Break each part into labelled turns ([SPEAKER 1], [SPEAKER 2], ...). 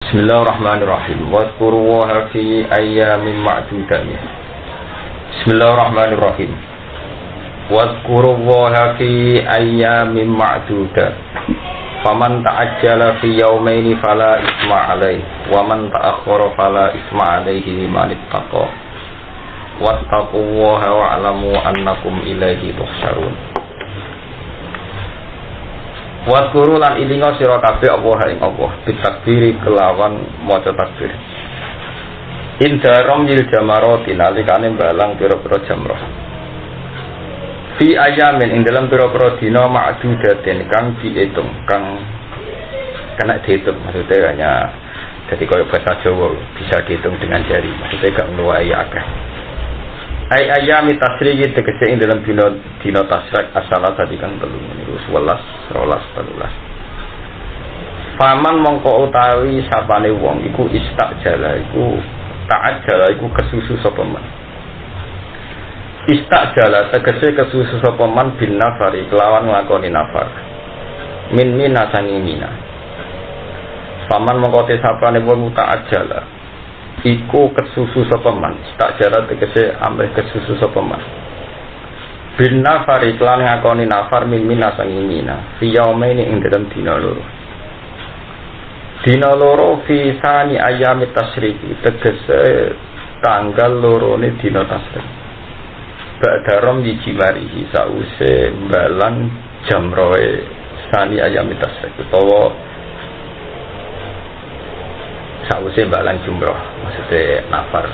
[SPEAKER 1] Bismillahirrahmanirrahim. Wadhkurullaha fi ayyamin ma'dudat. Bismillahirrahmanirrahim. Wadhkurullaha fi ayyamin ma'dudat. Faman ta'ajjala fi yawmaini fala isma 'alaihi wa man ta'akhkhara fala isma 'alaihi liman ittaqa. Wattaqullaha wa'lamu annakum ilaihi tuhsyarun. Wadhkuru lan ilinga sira kabeh Allah ing Allah bitakbiri kelawan maca takbir. Indarom yil jamarati nalikane balang pira-pira jamrah. Fi ayamin ing dalam pira-pira dina ma'dudatin kang diitung kang kena dihitung, maksudnya hanya jadi kaya bahasa Jawa bisa dihitung dengan jari, maksudnya gak ngluwahi akeh. Ai ayami tasriki tegese ing dalam dina tasrik asala tadi kang 3 niku 11 12 13. Faman mongko utawi sapane wong iku istajala iku ta'ajjala iku kesusu sapa man. Istajala tegese kesusu sapa man bin nafari kelawan nglakoni nafar. Min mina sangi mina. Faman mongko te sapane wong ta'ajjala iku kesusu sapa man, tak jarak tegese amrih kesusu sapa man. Bin nafari lan ngakoni nafar min minasang mina fi yaumaini ing dalam dina loro. Dina loro fi sani ayami tasriki tegese tanggal lorone dina tasrik. Ba'darom dijimarihi sause balang jamroe sani ayami tasrik utawa sause balang jumroh, maksudnya nafar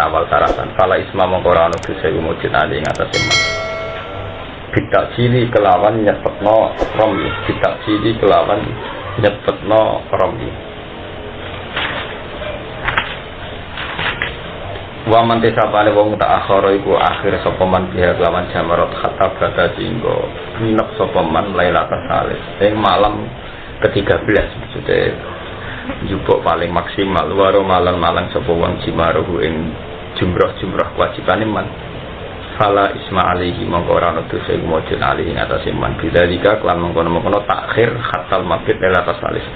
[SPEAKER 1] awal sarasan. Fala isma mongkora anu dosa mujud ali ing atase man. Bidak cili kelawan nyepetno romli, bidak cili kelawan nyepetno romli. Wa man tesapane wong tak akhara iku akhir sapa man biha kelawan jamarat khatab bata singgo nginep sapa man lailatul salis ing malam ke-13, maksudnya jupuk paling maksimal waro malang-malang sapa wong jimaruhu ing jumrah-jumrah kewajibane man. Fala isma alaihi mongko ora ana dosa iku mujud alaihi ing atase man bidzalika lan mongko-mongko takhir khatal mabit lailatul salis.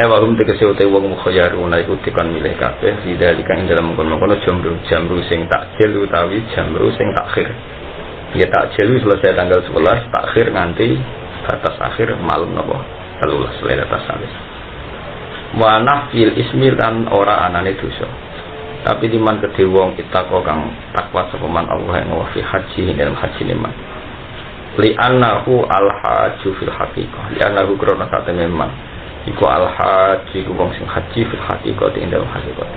[SPEAKER 1] Warum tegese ute wong mukhayyaruna iku dikon milih kabeh bidzalika ing dalem mongko-mongko jamru sing takjil utawi jamru sing takhir. Ya takjil selesai tanggal 11, takhir nganti batas akhir malam napa 13 lailatul salis. Wa nafil ismi lan ora anane dosa. Tapi liman kedhe wong ittaqo kang takwa sapa man Allah ing wa fi haji dalam haji liman. Li annahu al hajju fil haqiqah. Li annahu krana satene man iku al haji ku wong sing haji fil haqiqah ing dalam hakikat.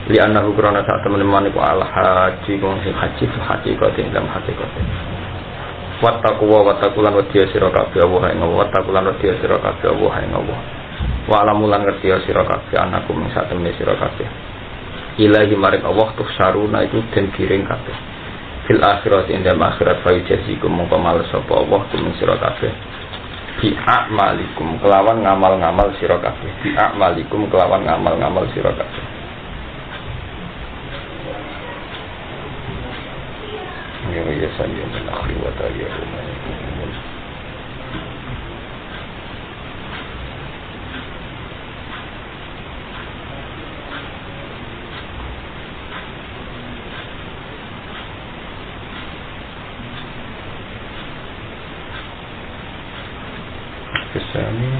[SPEAKER 1] Li annahu krana satene man iku al haji ku wong sing haji fil haqiqah ing dalam hakikat. Wattaqulan wadiya sira kabeh Allah ing Allah. Wattaqulan wadiya sira kabeh Allah ing Allah. Wa alamulan ngerti sira kabeh anakum ing satemene sira kabeh ilahi maring Allah tuhsaruna itu den giring kabeh fil akhirat ing dalem akhirat fa yajikum mongko males sapa Allah kum sira kabeh bi a'malikum kelawan ngamal-ngamal sira kabeh bi a'malikum kelawan ngamal-ngamal sira kabeh. Ya sayyidina min akhri wa ta'ala. Kesani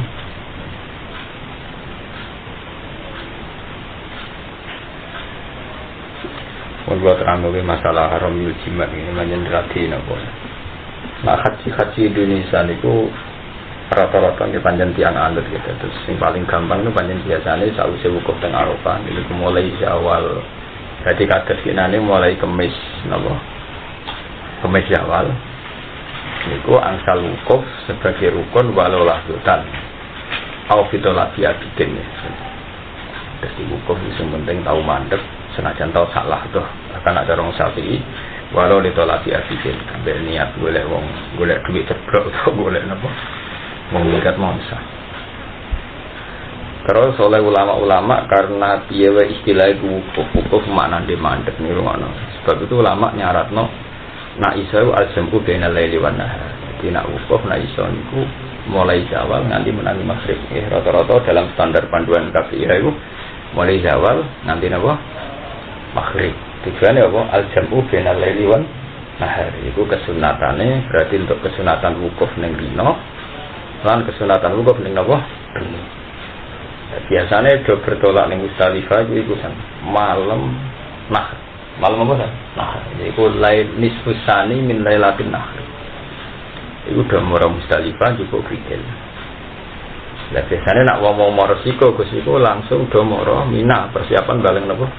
[SPEAKER 1] buat terang masalah haram jimat ini menyenderati napa. Nah haji Indonesia niku rata-rata di panjang tiang alit gitu. Terus yang paling gampang itu panjang biasanya sausé wukuf teng Arafah niku mulai Syawal. Jadi kados kinane mulai Kemis napa. Kemis Syawal. Niku angsal wukuf sebagai rukun walau lahdutan au fitolah biabidin. Jadi wukuf itu penting tahu mandek senajan tahu salah tuh akan ada orang Syafi'i walau ditolak biabidin sampai niat golek wong golek duit ceblok atau golek napa mengikat mangsa. Terus oleh ulama-ulama karena piye wae istilah wukuf maknane mandek niku ngono. Sebab itu ulama nyaratno nak iso al-jam'u bainal laili wan nahar. Jadi nak wukuf nak iso niku mulai zawal nganti menangi maghrib. Rata-rata dalam standar panduan KPI itu mulai zawal nganti napa maghrib. Tujuannya apa? Al-jam'u bainal laili wan nahar. Iku kesunatane berarti untuk kesunatan wukuf ning dina lan kesunatan wukuf ning napa? Bengi. Biasanya do bertolak ning Musdalifah iku malam nahar. Malam apa kan? Nahar. Iku lail nisfusani min lailatin nahar. Iku udah murah Musdalifah cukup krikel. Lah biasanya nak mau resiko Gus iku langsung do murah Mina persiapan balen napa?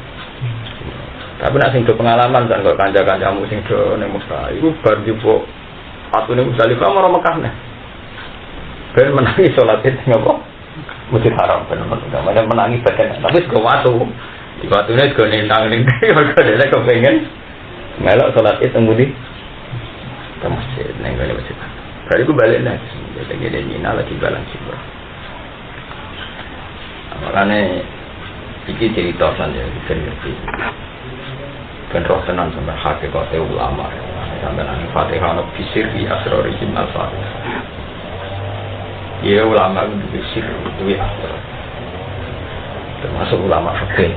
[SPEAKER 1] Tapi nak sing do pengalaman kan kok kanca-kancamu sing do ning Mekah iku bar jupuk atune Musdalifah murah Mekah neh. Ben menangi salat Id ngapa? Masjid Haram ben menangi badan. Tapi sego watu. Di watune sego nentang ning mergo dhek kepengin melok salat Id teng ndi? Ke masjid ning masjid. Berarti aku balik nih, jadi dia Mina lagi balang Cibra. Makanya iki cerita saja, kita ngerti. Benroh tenan sampai hakikat ulama, sampai nang Fatihah no bisir di asrorijim al-Fatihah. Iya ulama itu bisir, itu asror. Termasuk ulama fikih.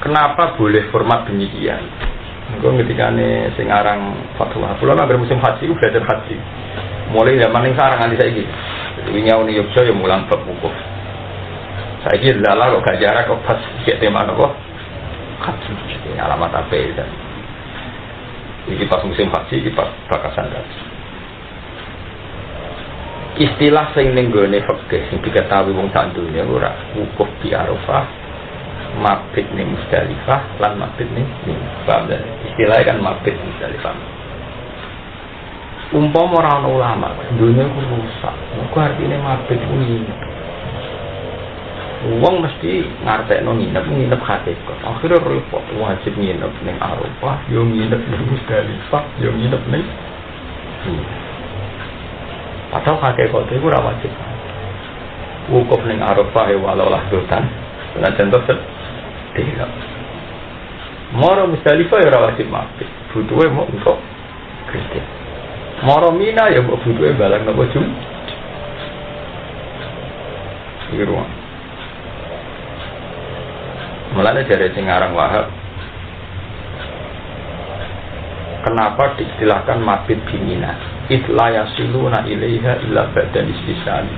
[SPEAKER 1] Kenapa boleh format demikian? Gue ketika nih singarang fatwa, pulau nggak musim haji, gue belajar haji. Mulai zaman yang sarang nanti saya gitu. Jadi nyawa nih Yogyakarta yang mulang bab wukuf. Saya kira lala kok gak jarak kok pas kayak tema apa? Haji, ini alamat apa dan ini pas musim haji, ini pas bakasan dan istilah sing ning gone fikih sing diketahui wong sak dunya ora wukuf di Arafah. Mabit nih Musdalifah lan mabit nih paham dan istilahnya kan mabit Musdalifah. Umpama orang ulama dunia ku rusak ku artine mabit ku nginep wong mesti ngartekno nginep hakikat akhirnya repot wajib nginep ning Arafah yo nginep ning Musdalifah yo nginep ning padahal hakikat itu ora wajib wukuf ning Arafah ya walau lah dotan lan contoh tidak. Moro Musdalifah ya ora wajib mabit. Butuhe mau untuk Kristen. Moro Mina ya butuhe balang napa jum. Iki ruang. Mulane dari sing aran Wahab. Kenapa diistilahkan mabit di Mina? Itla yasiluna ilaiha illa badan istisani.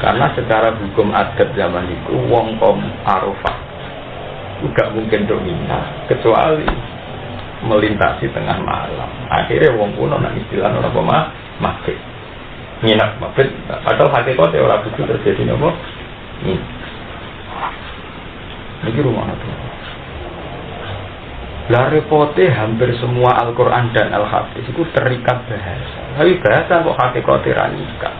[SPEAKER 1] Karena secara hukum adat zaman itu wong kom Arafah gak mungkin do Mina kecuali melintasi tengah malam. Akhirnya wong kuno nang istilah ora apa mabit. Nginep mabit padahal hakikate ora kudu terjadi napa? Iki rumah itu. Lah repote hampir semua Al-Qur'an dan Al-Hadis itu terikat bahasa. Tapi bahasa kok hakikate ra nikah.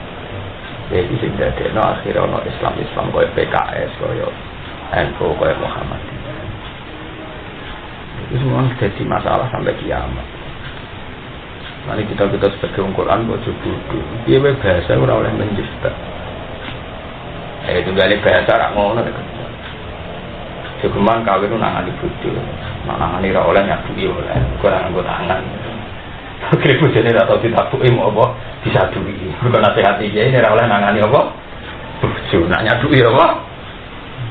[SPEAKER 1] Jadi sing dadekno akhire ana Islam koyo PKS koyo NU koyo Muhammadiyah. Itu semua jadi masalah sampai kiamat. Mari kita sebagai Al-Quran kok bodoh. Dia bahasa ora oleh menjebak. Itu gale bahasa rak ngono. Cuman kawin itu nangani bodoh. Nangani ra oleh nyaduki oleh. Kurang nggo tangan. Kira bojone ra tau ditabuki mau apa disaduki. Mergo nasihat iki ini ra oleh nangani apa? Bojo nak nyaduki apa?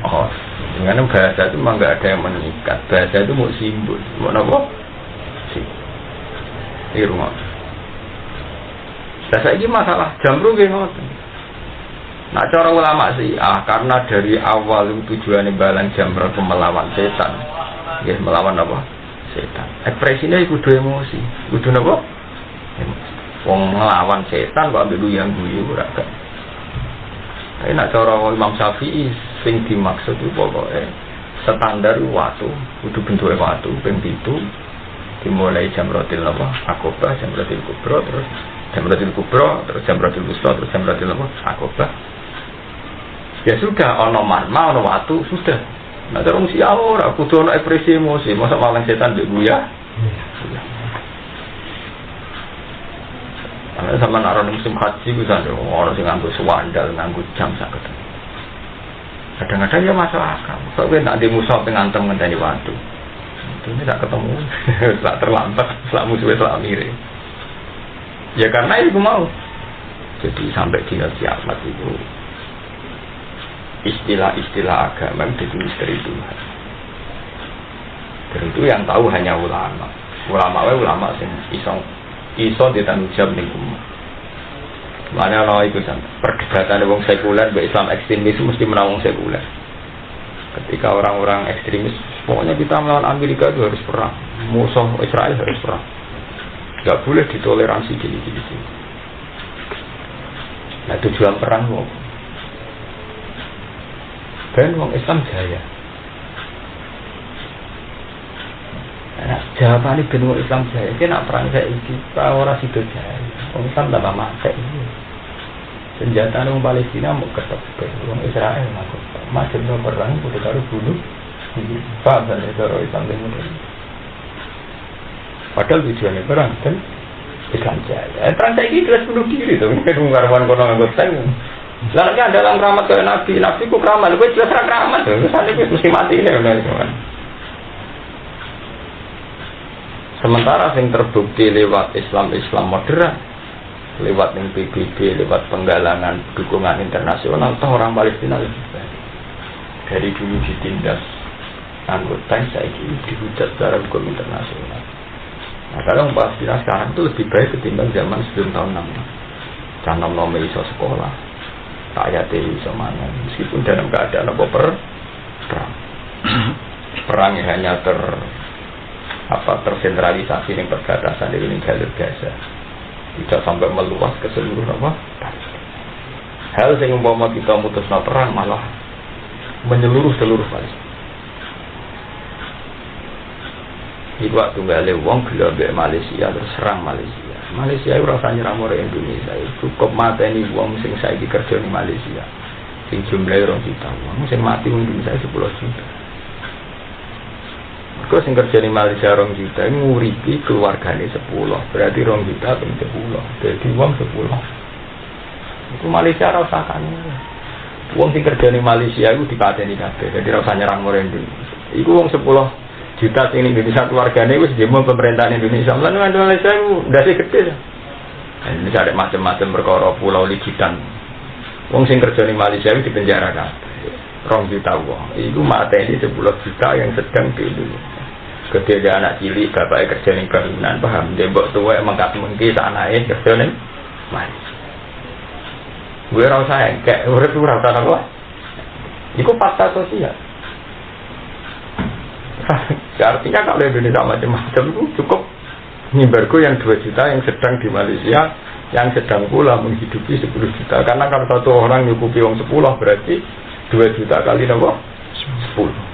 [SPEAKER 1] Oh. Dengan bahasa itu memang nggak ada yang mengikat. Bahasa itu mau simbol, mau apa? Ini rumah. Bahasa ini masalah jamru gimana? Nah cara ulama sih, karena dari awal tujuannya balang jamru itu melawan setan, ya melawan apa? Setan. Ekspresinya itu kudu emosi, kudu apa? Wong melawan setan, kok ambil yang guyu beragam. Tapi nak cara Imam Syafi'i sing dimaksud itu pokoknya standar watu, kudu bentuknya watu, ping 7 dimulai Jamratil Aqabah, Jamratil Kubra, terus Jamratil Kubra, terus Jamratil Wusta, terus Jamratil Aqabah. Ya sudah, ono marma, ono watu, sudah. Nah terus siapa ora kudu ono ekspresi emosi, masa malang setan mbek guya. Karena sama naron musim haji bisa orang sing nganggo swandal, nganggo jam sakit. Kadang-kadang ya masuk akal. Kalau nak di musuh pengantem ngenteni waktu, itu tidak ketemu, tidak terlambat, setelah musuhnya setelah mirip. Ya karena itu mau Jadi sampai dina kiamat itu istilah-istilah agama itu misteri Tuhan. Dan itu yang tahu hanya ulama. Ulama sing iso ditanggung jawab ning umat. Mana ana iku sampe perdebatan wong sekuler mbek Islam ekstremis mesti menang wong sekuler. Ketika orang-orang ekstremis, pokoknya kita melawan Amerika itu harus perang, musuh Israel harus perang, nggak boleh ditoleransi gini. Nah tujuan perang wong, dan wong Islam jaya. Nah, jawaban ini bentuk Islam jaya. Kita nak perang saya ini, orang sido jaya. Wong Islam tak mati. Senjata orang Palestina mau ketebak, orang Israel mau macam perang, udah taruh bunuh, paham dan teroris sampai mudah. Padahal tujuannya perang kan Islam jaya. Perang saya ini jelas bunuh diri tuh, ini pengarwan kono anggota. Lalu ada dalam keramat ke Nabi ku keramat, gue jelas keramat, saat itu mesti mati ini benar. Sementara yang terbukti lewat Islam moderat, lewat yang PBB, lewat penggalangan dukungan internasional, toh orang Palestina lebih baik. Dari dulu ditindas anggota, saya ini dihujat secara hukum internasional. Nah, kalau orang Palestina sekarang itu lebih baik ketimbang zaman sebelum tahun 66. Canam nomor iso sekolah, rakyat iso mana, meskipun dalam keadaan apa perang yang hanya tersentralisasi yang perbatasan di jalur Gaza. Tidak sampai meluas ke seluruh hal yang umpama kita mutusna perang malah menyeluruh seluruh Palestina. Iku waktu gale wong gila mbek Malaysia terus serang Malaysia. Malaysia ora usah nyerang orang Indonesia, cukup mateni wong sing saiki kerja di Malaysia. Sing jumlahe 2 juta wong sing mati wong Indonesia 10 juta. Kau sing kerja di Malaysia 2 juta, nguripi keluargane 10, berarti 2 juta ping 10, jadi uang 10. Itu Malaysia rasakan. Uang sing kerja di Malaysia itu dipateni kabeh, jadi rasa nyerang orang Indonesia. Iku uang 10 juta sing Indonesia keluargane wis jemo pemerintahan Indonesia. Lan Malaysia itu ndase gede. Ini ada macam-macam perkara pulau ligitan. Uang sing kerja di Malaysia itu dipenjara kabeh. 2 juta uang. Iku mateni 10 juta yang sedang di Indonesia. Ketika anak cilik bapaknya kerja di bangunan, paham? Dia mbok tua mengkat mengki anaknya kerja di mana? Gue rasa kayak urip ora rasa apa? Iku fakta sosial. Artinya kalau Indonesia macam-macam itu cukup nyimbarku yang 2 juta yang sedang di Malaysia, yang sedang pula menghidupi 10 juta. Karena kalau satu orang nyukupi uang 10 berarti 2 juta kali apa? 10.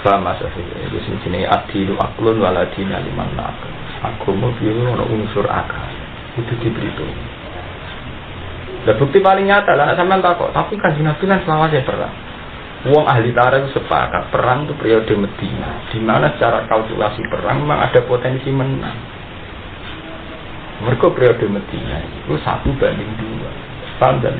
[SPEAKER 1] Sama saja, itu sini adilu aklun waladina liman nakal. Agama biru ada unsur akal, itu diberitahu. Dan bukti paling nyata lah, sampai takut. Tapi kan Nabi kan selama saya perang. Uang ahli tarikh itu sepakat perang itu periode Medina, di mana secara kalkulasi perang memang ada potensi menang. Mereka periode Medina itu 1 banding 2. Paham dan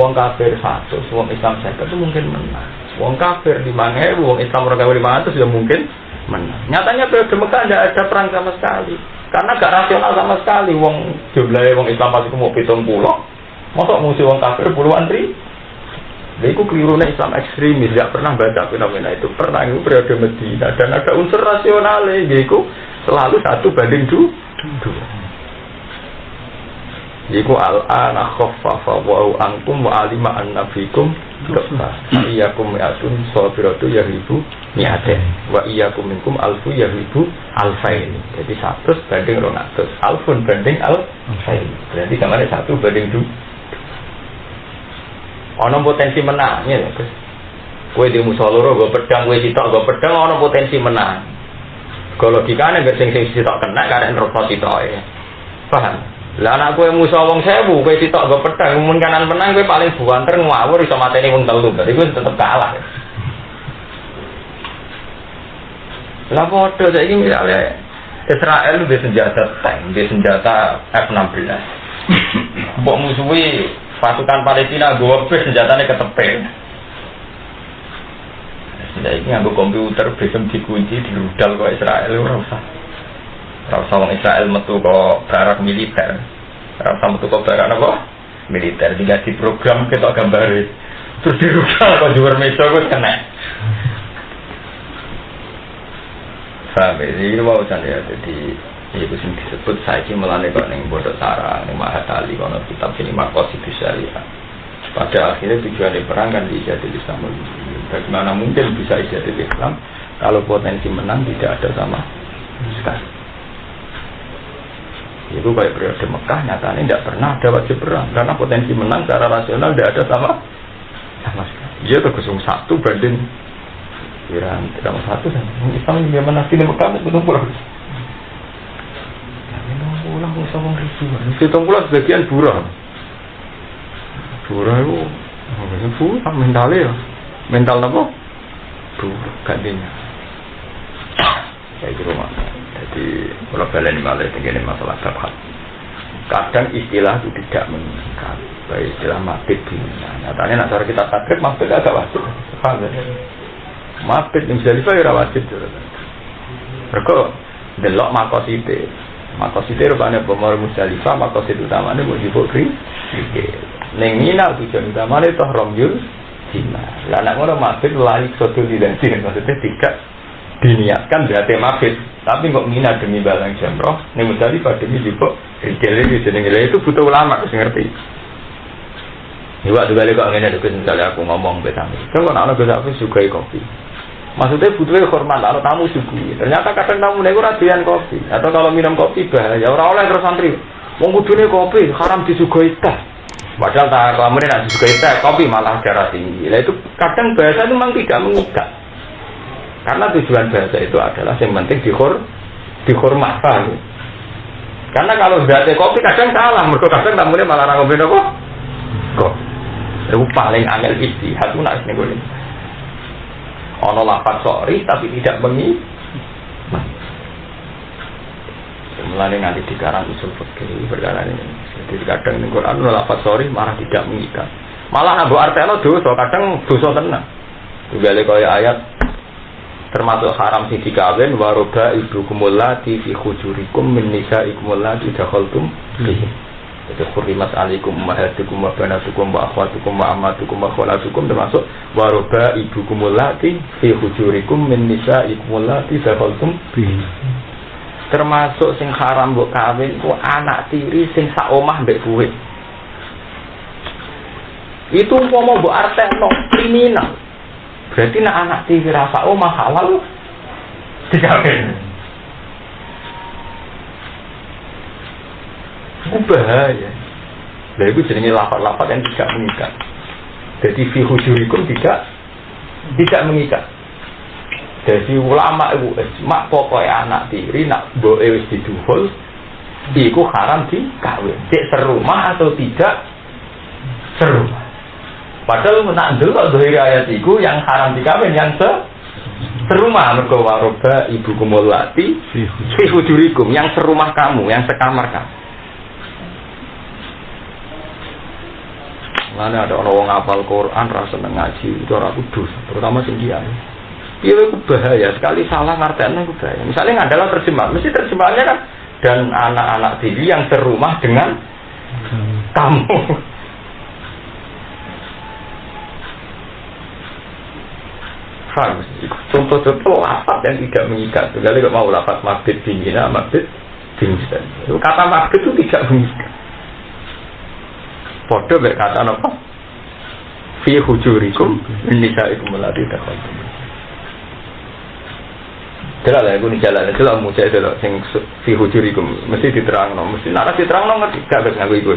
[SPEAKER 1] uang kafir 1, uang Islam 1 itu mungkin menang. Wong kafir 5.000, wong Islam 2.500 sudah mungkin menang. Nyatanya periode Mekah tidak ada perang sama sekali, karena gak rasional sama sekali. Wong jumlahnya wong Islam pasti mau 70, masa musuh wong kafir puluhan ribu. Jadi itu kelirunya Islam ekstremis, tidak pernah baca fenomena itu. Perang itu periode Medina dan ada unsur rasionalnya, jadi selalu 1 banding 2. Iku al-ana khaffafa wa ankum wa alima anna fikum iyyakum mi'atun sabiratu yahibu mi'aten wa iyyakum minkum alfu yahibu alfain. Jadi 100 banding 200, alfun banding alfain. Berarti kamane 1 banding 2. Ana potensi menang ya, Gus. Kowe di musuh loro go pedang, kowe sitok go pedang, ana potensi menang. Kalau logikane nek sing sitok kena karek nerfa sitoke. Paham? Lah anak kowe musuh wong 1000, kowe sitok go pedang, mun kanan menang kowe paling buanter ngawur iso mateni wong 3, berarti kowe tetep kalah. Lah padha saiki misale Israel duwe senjata tank, duwe senjata F-16. Mbok musuhi pasukan Palestina gowo bes senjatane ketepel. Saiki nganggo komputer besem dikunci dirudal kok Israel ora usah. Rasa wong Israel metu kok barak militer. Rasa metu kok barak apa? Militer. Diganti program ketok gambare. Terus dirubah kok juwer meja kok kena. Sampai ini mau ya, jadi itu sing disebut saiki melane kok ning Pondok Sarang, ning Mahatali kono kitab sini Maqasidus Syariah. Pada akhirnya tujuan perang kan di Ijadil Islam. Bagaimana mungkin bisa Ijadil Islam kalau potensi menang tidak ada sama sekali. Itu kayak periode Mekah nyatanya tidak pernah ada wajib perang karena potensi menang secara rasional tidak ada sama sekali. Dia tergusung 1 banding Iran tidak 1 dan Islam yang mana sih di Mekah itu pulang. Pulang usah wong ribuan. Hitung pulang sebagian buram. Buram itu mentalnya ya. Mental apa? Buram gantinya. Kayak di rumah. Jadi kalau balen malah begini masalah bab. Kadang istilah itu tidak mengikat. Baik istilah mabit dunia. Nyatanya nak cara kita takdir mabit agak wajib. Paham ya? Mabit yang Musdalifah ya wajib. Mereka delok makosite. Makosite rupanya pemor Musdalifah. Makosit utamanya buat dibukri. Neng Mina tujuan utamanya itu romyul Cina. Lah anak orang mabit lari soto tidak sini. Maksudnya tidak diniatkan berarti mabit. Tapi kok Mina demi balang jamroh, ini Musdalifah demi jibuk rikil-rikil jeneng-jeneng itu butuh ulama harus ngerti. Ini waktu balik kok ngene deket misalnya aku ngomong betami. Kan anak gue aku sukai kopi. Maksudnya butuhnya hormat, kalau tamu suguhi. Ternyata kadang tamu nego radian kopi. Atau kalau minum kopi bahaya. Orang oleh terus santri. Mau butuhnya kopi haram disuguhi teh. Padahal tak kamu ini nak disuguhi teh kopi malah darah tinggi. Nah itu kadang bahasa itu memang tidak mengikat. Karena tujuan bahasa itu adalah yang penting dihormat. Karena kalau berarti kopi kadang salah, mereka kadang tamunya malah ngopi apa? Kok? Itu paling angel istihad itu nak nego ini. Ono lafaz sorry tapi tidak mengi. Mulai nanti dikarang usul fikih perkara ini. Jadi kadang nego ono lafaz sorry malah tidak mengikat. Malah ambo arteno dosa, kadang dosa tenan. Tugale kaya ayat termasuk haram sing dikawin waroba ibu kumulati fi khujurikum min nisaikum allati dakhaltum bihi. Jadi khurimat alaikum ummahatukum wa banatukum wa akhwatukum wa ammatukum wa khalatukum termasuk waroba ibu kumulati fi khujurikum min nisaikum allati dakhaltum bihi. Termasuk sing haram mbok kawin ku anak tiri sing sak omah mbek kowe. Itu umpama mbok artekno kriminal. Berarti nak anak tiri rasa omah halal dikawin. Itu bahaya. Nah itu jenenge lafaz-lafaz yang tidak mengikat. Jadi fi hujurikum tidak mengikat. Jadi ulama itu mak pokoknya anak tiri nak mboke wis diduhul iku haram dikawin. Cek serumah atau tidak serumah. Padahal nak ndelok dohir ayat iku yang haram dikawin yang serumah mergo waroba ibu kumulati fi hujurikum yang serumah kamu, yang sekamar kamu. Mana ada orang ngapal Quran rasa ngaji itu ora kudus, terutama sing kiai. Piye ku bahaya sekali salah ngartekno ku bahaya. Misalnya ngadalah terjemah, mesti terjemahannya kan dan anak-anak tiri yang serumah dengan kamu. Contoh-contoh lafaz yang tidak mengikat. Sekali kalau mau lafaz mabit dingina, mabit dingin. Kata mabit itu tidak mengikat. Podo berkata apa? Fi hujurikum nisaikum allati dakhaltum. Jelas lah, aku ni jalan. Jelas muncul jelas. Sing fi hujurikum mesti diterangno. Mesti narasi diterangno ngerti. Gak bisa nganggu ibu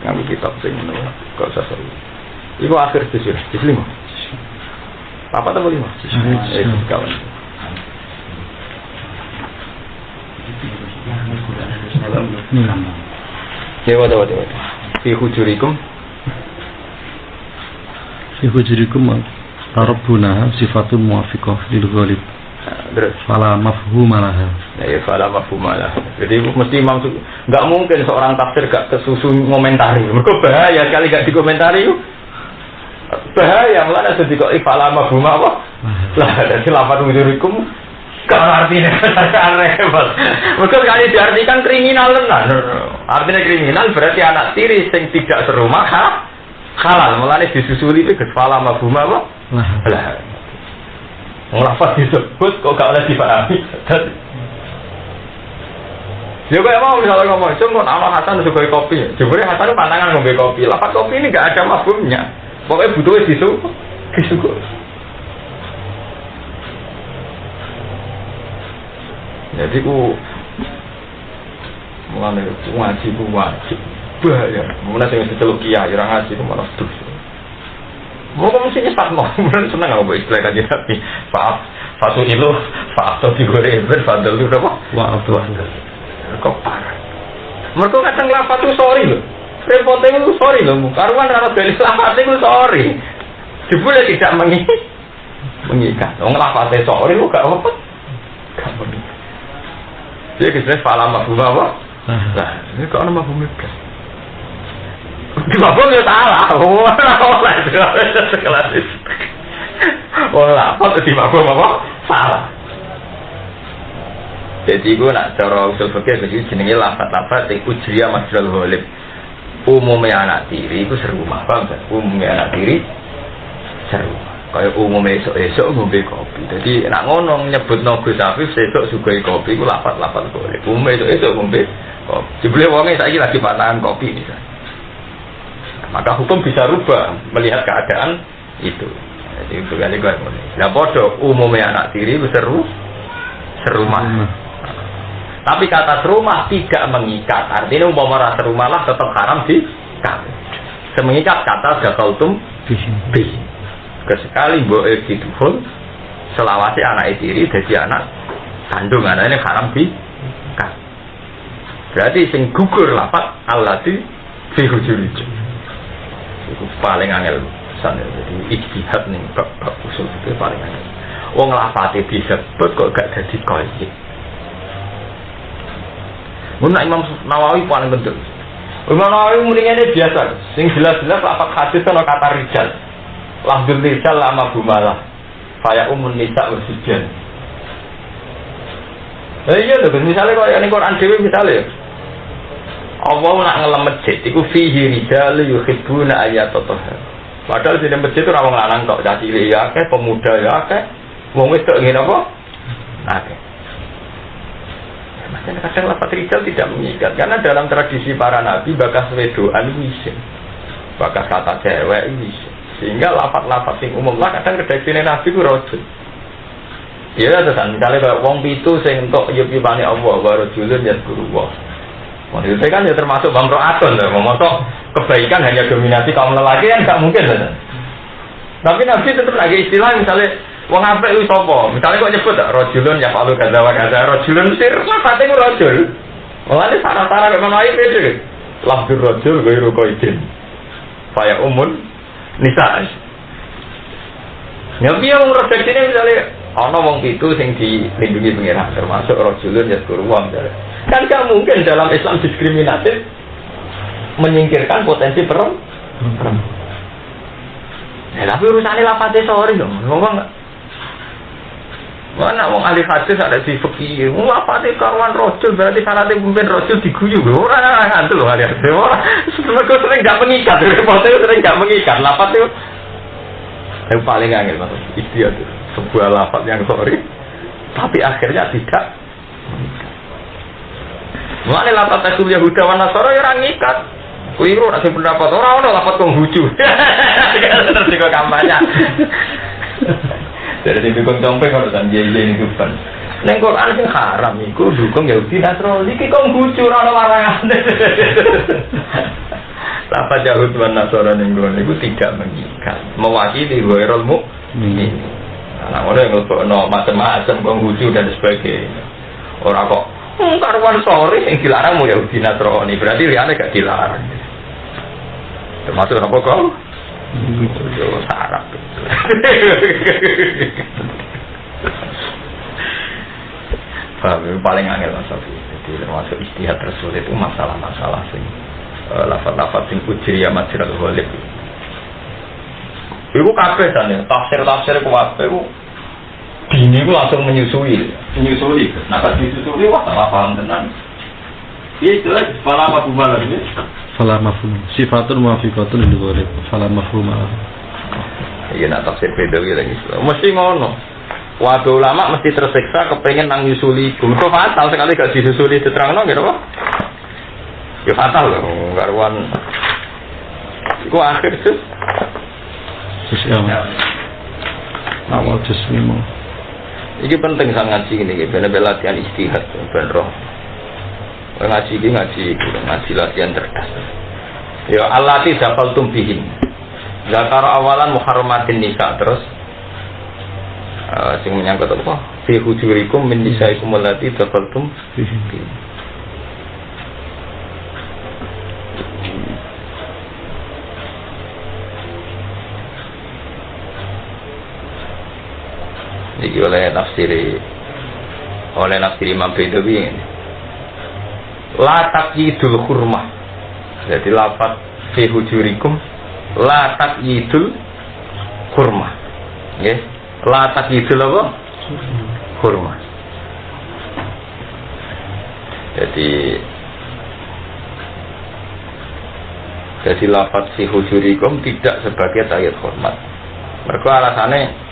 [SPEAKER 1] nganggu kitab sing ngono. Kok usah sorry. Iku akhir juz 5. Apa tak boleh mas? Kawan. Dewa. Fi hujurikum tarabuna sifatun muwafiqah lil ghalib. Terus fala mafhumalaha. Ya fala mafhumalaha. Jadi mesti maksud enggak mungkin seorang tafsir gak kesusu ngomentari. Mergo bahaya sekali gak dikomentari. Bahaya, mulanya jadi kok ifala mabuma apa? Lah, jadi lafaz hujurikum Kalau artinya repot. Mereka sekali diartikan kriminal tenan. Artinya kriminal berarti anak tiri yang tidak serumah halal. Mulane disusuli itu gesfala mabuma apa? Lah. Ngelafat disebut kok gak oleh dipahami. Ya kayak mau misalnya ngomong, cuma anak Hasan suka kopi. Sebenarnya Hasan pandangan ngombe kopi. Lafat kopi ini gak ada mabumnya. Pokoknya butuhnya disuguh. Jadi ku mulane ngaji ku wajib bahaya. Mulane sing diceluk kiai ora ngaji ku malah dosa. Mau mesti nyesat mau, bener seneng aku istilah kanjeng Nabi. Fasu itu, faktor digoreng berfadl itu apa? Wah, kok parah. Mereka kadang lafaz itu sorry loh. Repotnya itu sorry loh. Karuan rata dari lafaz itu sorry. Jebule tidak mengikat. Wong lafaznya sorry lu gak apa? Gak mengikat. Dia kisahnya fala mabum apa? Nah, ini kok ada mabum itu? Di mabum ya salah. Sekelas itu. Lapor di mabum apa? Salah. Jadi gue nak cara usul fikih begitu jenenge lafaz-lafaz yang ujriya majral ghalib. Umumnya anak tiri itu serumah, paham kan? Umumnya anak tiri serumah. Kayak umumnya esok ngombe kopi. Jadi nak ngono nyebut Gus Afif esok sugoi kopi ku lafaz-lafaz boleh. Umumnya esok ngombe kopi. Jebule wonge saiki lagi pantangan kopi misalnya. Maka hukum bisa rubah melihat keadaan itu. Jadi itu kan juga boleh. Nah bodoh umumnya anak tiri itu serumah. Tapi kata serumah tidak mengikat. Artinya umpama serumah lah tetap haram dikawin. Semengikat kata dakhaltum bi. Kesekali boleh dituhul selawasi anak tiri jadi anak kandung anaknya haram dikawin. Berarti sing gugur lafaz allati fi hujurij. Itu paling angel sana. Jadi ijtihad ning bab usul itu paling angel. Wong lafate disebut kok gak dadi qaid. Mun Imam Nawawi paling penting. Imam Nawawi mendingane biasa. Sing jelas-jelas lafaz hadis ana kata rijal. Lafzul rijal lama bumalah. Faya umun nisa wasjian. Iya lho, misalnya kaya ning Quran dhewe misale Allah nak ngelem masjid iku fihi rijal yuhibbuna ayatotah. Padahal di masjid itu ora wong lanang tok, cah cilik ya akeh, pemuda ya akeh. Wong wis tok ngene apa? Akeh. Makanya kadang lafaz rijal tidak mengikat karena dalam tradisi para nabi bakas wedoan isin. Bakas kata cewek isin. Sehingga lafaz-lafaz sing umum lah kadang redaksine nabi ku rajul. Ya tenan misalnya wong pitu sing entuk yupane Allah wa rajulun yadkurullah. Itu kan ya termasuk bamro'atun loh, ngomong kebaikan hanya dominasi kaum lelaki kan gak mungkin loh. Tapi Nabi tetap lagi istilah misalnya wong apik itu sapa? Misalnya kok nyebut rajulun ya falu kadza wa kadza rajulun sir lafate ku rajul. Mulane syarat-syarat memang ae beda. Lafdzur rajul ghairu qaidin. Faya umun nisa. Ya piye wong redaksine misalnya ana wong pitu sing dilindungi pengiran termasuk rajulun ya kurwa misalnya. Kan gak mungkin dalam Islam diskriminatif menyingkirkan potensi perempuan. Ya, tapi urusannya lafadznya sorry dong. Ngomong nggak? Mana wong ahli hadis ada di fikih. Lafadznya karuan rojul berarti syaratnya pemimpin rojul diguyu. Orang ngantuk loh ahli hadis. Orang sering nggak mengikat. Repotnya sering nggak mengikat. Lafadz itu yang paling angel maksud istiadat itu sebuah lafadz yang sorry, tapi akhirnya tidak. Mulane lafaz Rasul Yahuda wa Nasara ya ora ngikat. Kuwi ora sing pendapat ora ono lafaz Konghucu. Terus kok kampanye. Dari sing dukung compeng karo san jeye niku kan. Ning Quran sing haram iku dukung Yahudi Nasrani iki Konghucu ora ono larangane. Lafaz Yahud wa Nasara ning niku tidak mengikat. Mewakili ghairul mukmin. Nah, ora ngelokno macam-macam Konghucu dan sebagainya. Ora kok karuan sore yang dilarang mau Yahudi Nasrani berarti liane gak dilarang termasuk apa kau? Itu sarap paling angel masalah jadi termasuk istihad tersulit itu masalah-masalah sing lafaz-lafaz sing ujriya majral ghalib itu kabeh kan ya tafsir-tafsir kuwabe itu bini ku langsung menyusui. Nah pas disusui wah salah paham tenan. Itu lah fala mafhum lagi.
[SPEAKER 2] Fala mafhum. Sifatun muafiqatun lil ghalib. Fala mafhum.
[SPEAKER 1] Iya nak tafsir beda lagi. Mesti ngono. Waduh ulama mesti tersiksa kepengen nang nyusuli. Kok fatal sekali gak disusuli diterangno gitu kok. Ya fatal loh, enggak ruan. Iku akhir tuh.
[SPEAKER 2] Sosial. Awal jus memang.
[SPEAKER 1] Ini penting sangat ngaji ini, benar-benar latihan istihad, benar. Ngaji latihan cerdas. Ya Allah tidak faltum bihin. Zakar awalan muharramatin nikah terus. Sing menyangkut apa? Fi hujurikum min nisaikum allati tafaltum bihin. Jadi oleh nafsiri Imam Bedawi ini la taqyidul hurmah. Jadi lafaz fi hujurikum la taqyidul hurmah. Nggih. La taqyidul apa? Hurmah. Jadi lafaz fi hujurikum tidak sebagai takyid hormat. Mergo alasane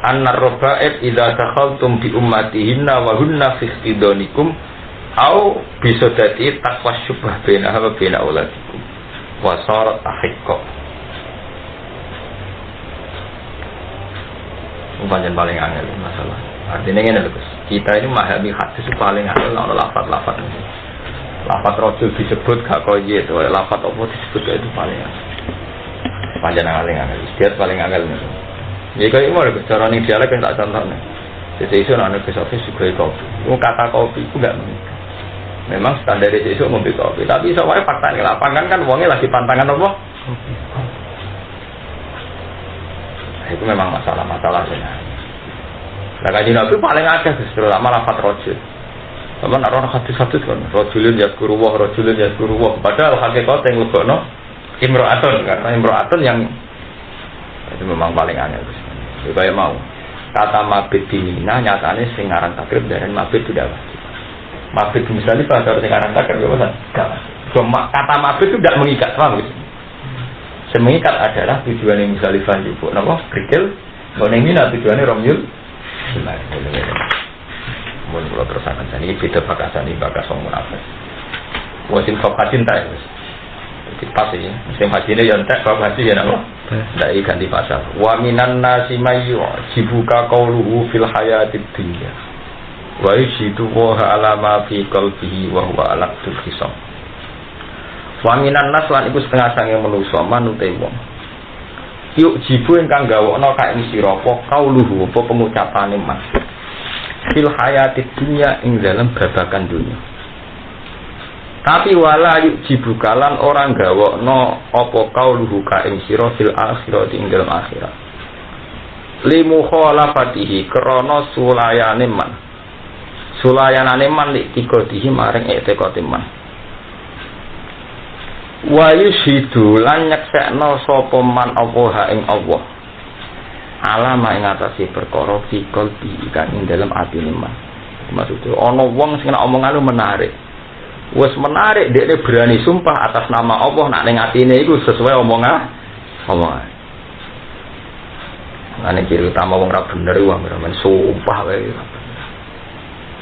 [SPEAKER 1] annar roba'id idza dakhaltum bi ummatihinna wa hunna fi istidanikum au bisa dadi takwa syubhah bainaha wa baina auladikum wa sarat ahiqqa. Pancen paling angel masalah. Artinya ngene lho, Gus. Kita ini memahami hadis paling angel ana lafaz-lafaz. Lafaz rajul disebut gak koyo itu, lafaz apa disebut itu paling angel. Pancen angel. Istiad paling angel. Ya kaya mau cara ning dialek tak contohne. Jadi iso ana kesofi sugih kopi. Kata kopi itu enggak mengikat. Memang standar iso ngombe kopi, tapi iso wae fakta ning lapangan kan wonge lagi pantangan apa? Itu memang masalah sebenarnya. Lah kaji Nabi paling ada justru malah lafaz rajul. Sama nak roh hadis-hadis kan rajulun yazkurullah. Padahal hakikate yang lebokno imro'atun karena imro'atun yang itu memang paling aneh. Kayak mau kata mabit di Mina nyatanya sing aran takrib dan mabit tidak wajib. Mabit misalnya pada sing aran takrib ya enggak. Kata mabit itu tidak mengikat, paham gitu. Semengikat adalah tujuan yang misalifah ibu napa krikil ngene Mina tujuannya romyul. Mun kula terusaken ini beda bakasan iki bakas wong munafik. Wajib fokus cinta ya. Pas ini musim haji ini yang tak kau haji ya nabo, tidak ganti pasal. Wa minan nasi mayu jibuka qauluhu fil hayatid dunya. Wa yujidu wa ala ma fi qalbihi wa huwa alaqtul hisab. Wa minan nas lan iku setengah sange manusa manute wong. Yuk jibu ingkang gawokno kae sira apa qauluhu apa pengucapane mas. Fil hayatid dunya ing dalam babakan dunia. Tapi wala yuk jibukalan orang gawokno apa kauluhu ka ing sira fil akhirati ing dalam akhirat. Limu khalafatihi krana sulayane man. Sulayanane man lik tikodihi maring etekate man. Wa yushidu lan nyeksekno sapa man apa ha ing Allah. Alama ing atase perkara fikol di kan ing dalam atine man. Maksudnya ana wong sing omongan menarik. Wes menarik dia berani sumpah atas nama Allah nak ning atine iku sesuai omongan. Ane ciri utama wong ra bener wong men sumpah wae.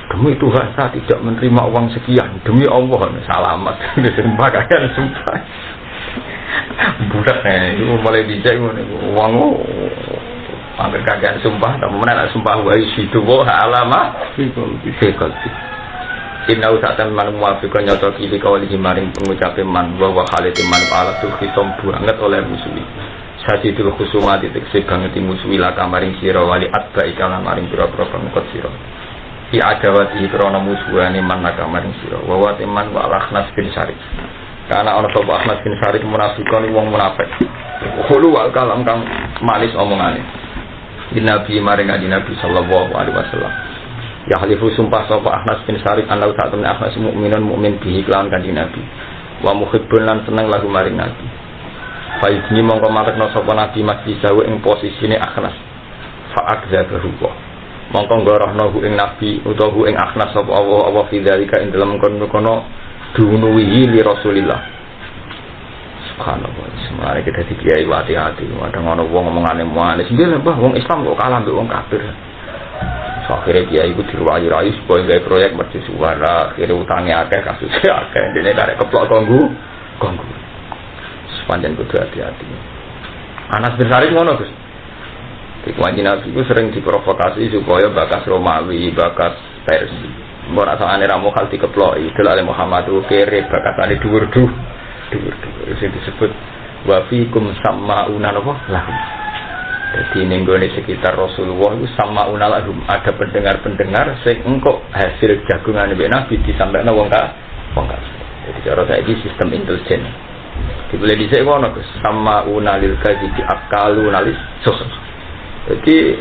[SPEAKER 1] Demi Tuhan saya tidak menerima uang sekian. Demi Allah salamat. Sumpah kalian sumpah. Budak itu mulai bijak ngene wong angger kagak sumpah tak menawa sumpah wae situ wa alama fikul. Inna usatan man muwafiqan nyata kili kawalihi maring pengucape man wa khaliti man ala tuh hitam banget oleh musuhi sadidul khusumati tekse banget musuhi laka maring sira wali atba ikana maring pira-pira pengkot sira fi adawati krana musuhane man laka maring sira wa watiman wa Akhnas bin Syarif karena ana sapa Akhnas bin Syarif munafiqan wong munafik khulu wal kalam kang manis omongane Nabi maring Nabi sallallahu alaihi wasallam. Ya halifu sumpah sapa Akhnas bin Syarif an lau ta'tamna Akhnas mukminun mukmin bihi kelawan kanjeng Nabi wa muhibbun lan seneng lagu maring Nabi fa ibni mongko marekno sapa Nabi masjid sawu ing posisine Akhnas fa akzabahu mongko ngorohno ing nabi utawa ing Akhnas sapa Allah fi dzalika ing dalem kono dunuwi li Rasulillah. Subhanallah, semuanya kita dikiai hati-hati. Kadang ana wong ngomongane manis, nggih Mbah, wong Islam kok kalah mbek wong kafir. Akhirnya kiai iku diruwayi-ruwayi supaya gawe proyek mercu suara, akhirnya utangnya akeh, kasusnya akeh, dene karek keplok ganggu. Sepanjang kudu hati-hati. Anas bin Harits ngono, Gus. Di Kanjeng Nabi itu sering diprovokasi supaya bakas Romawi, bakas Persia. Mbok rasane ra mokal dikeploki, delale Muhammad ku kere bakasane dhuwur-dhuwur. Itu disebut wa fikum sama'una apa? Lahum. Jadi ning gone sekitar Rasulullah itu sama'una lahum, ada pendengar-pendengar sing engko hasil jagungane mbek Nabi disampaikno wong kafir. Jadi cara saiki sistem intelijen. Dibeli dhisik ngono Gus, sama'una lil kadhibi akaluna lis sus. Jadi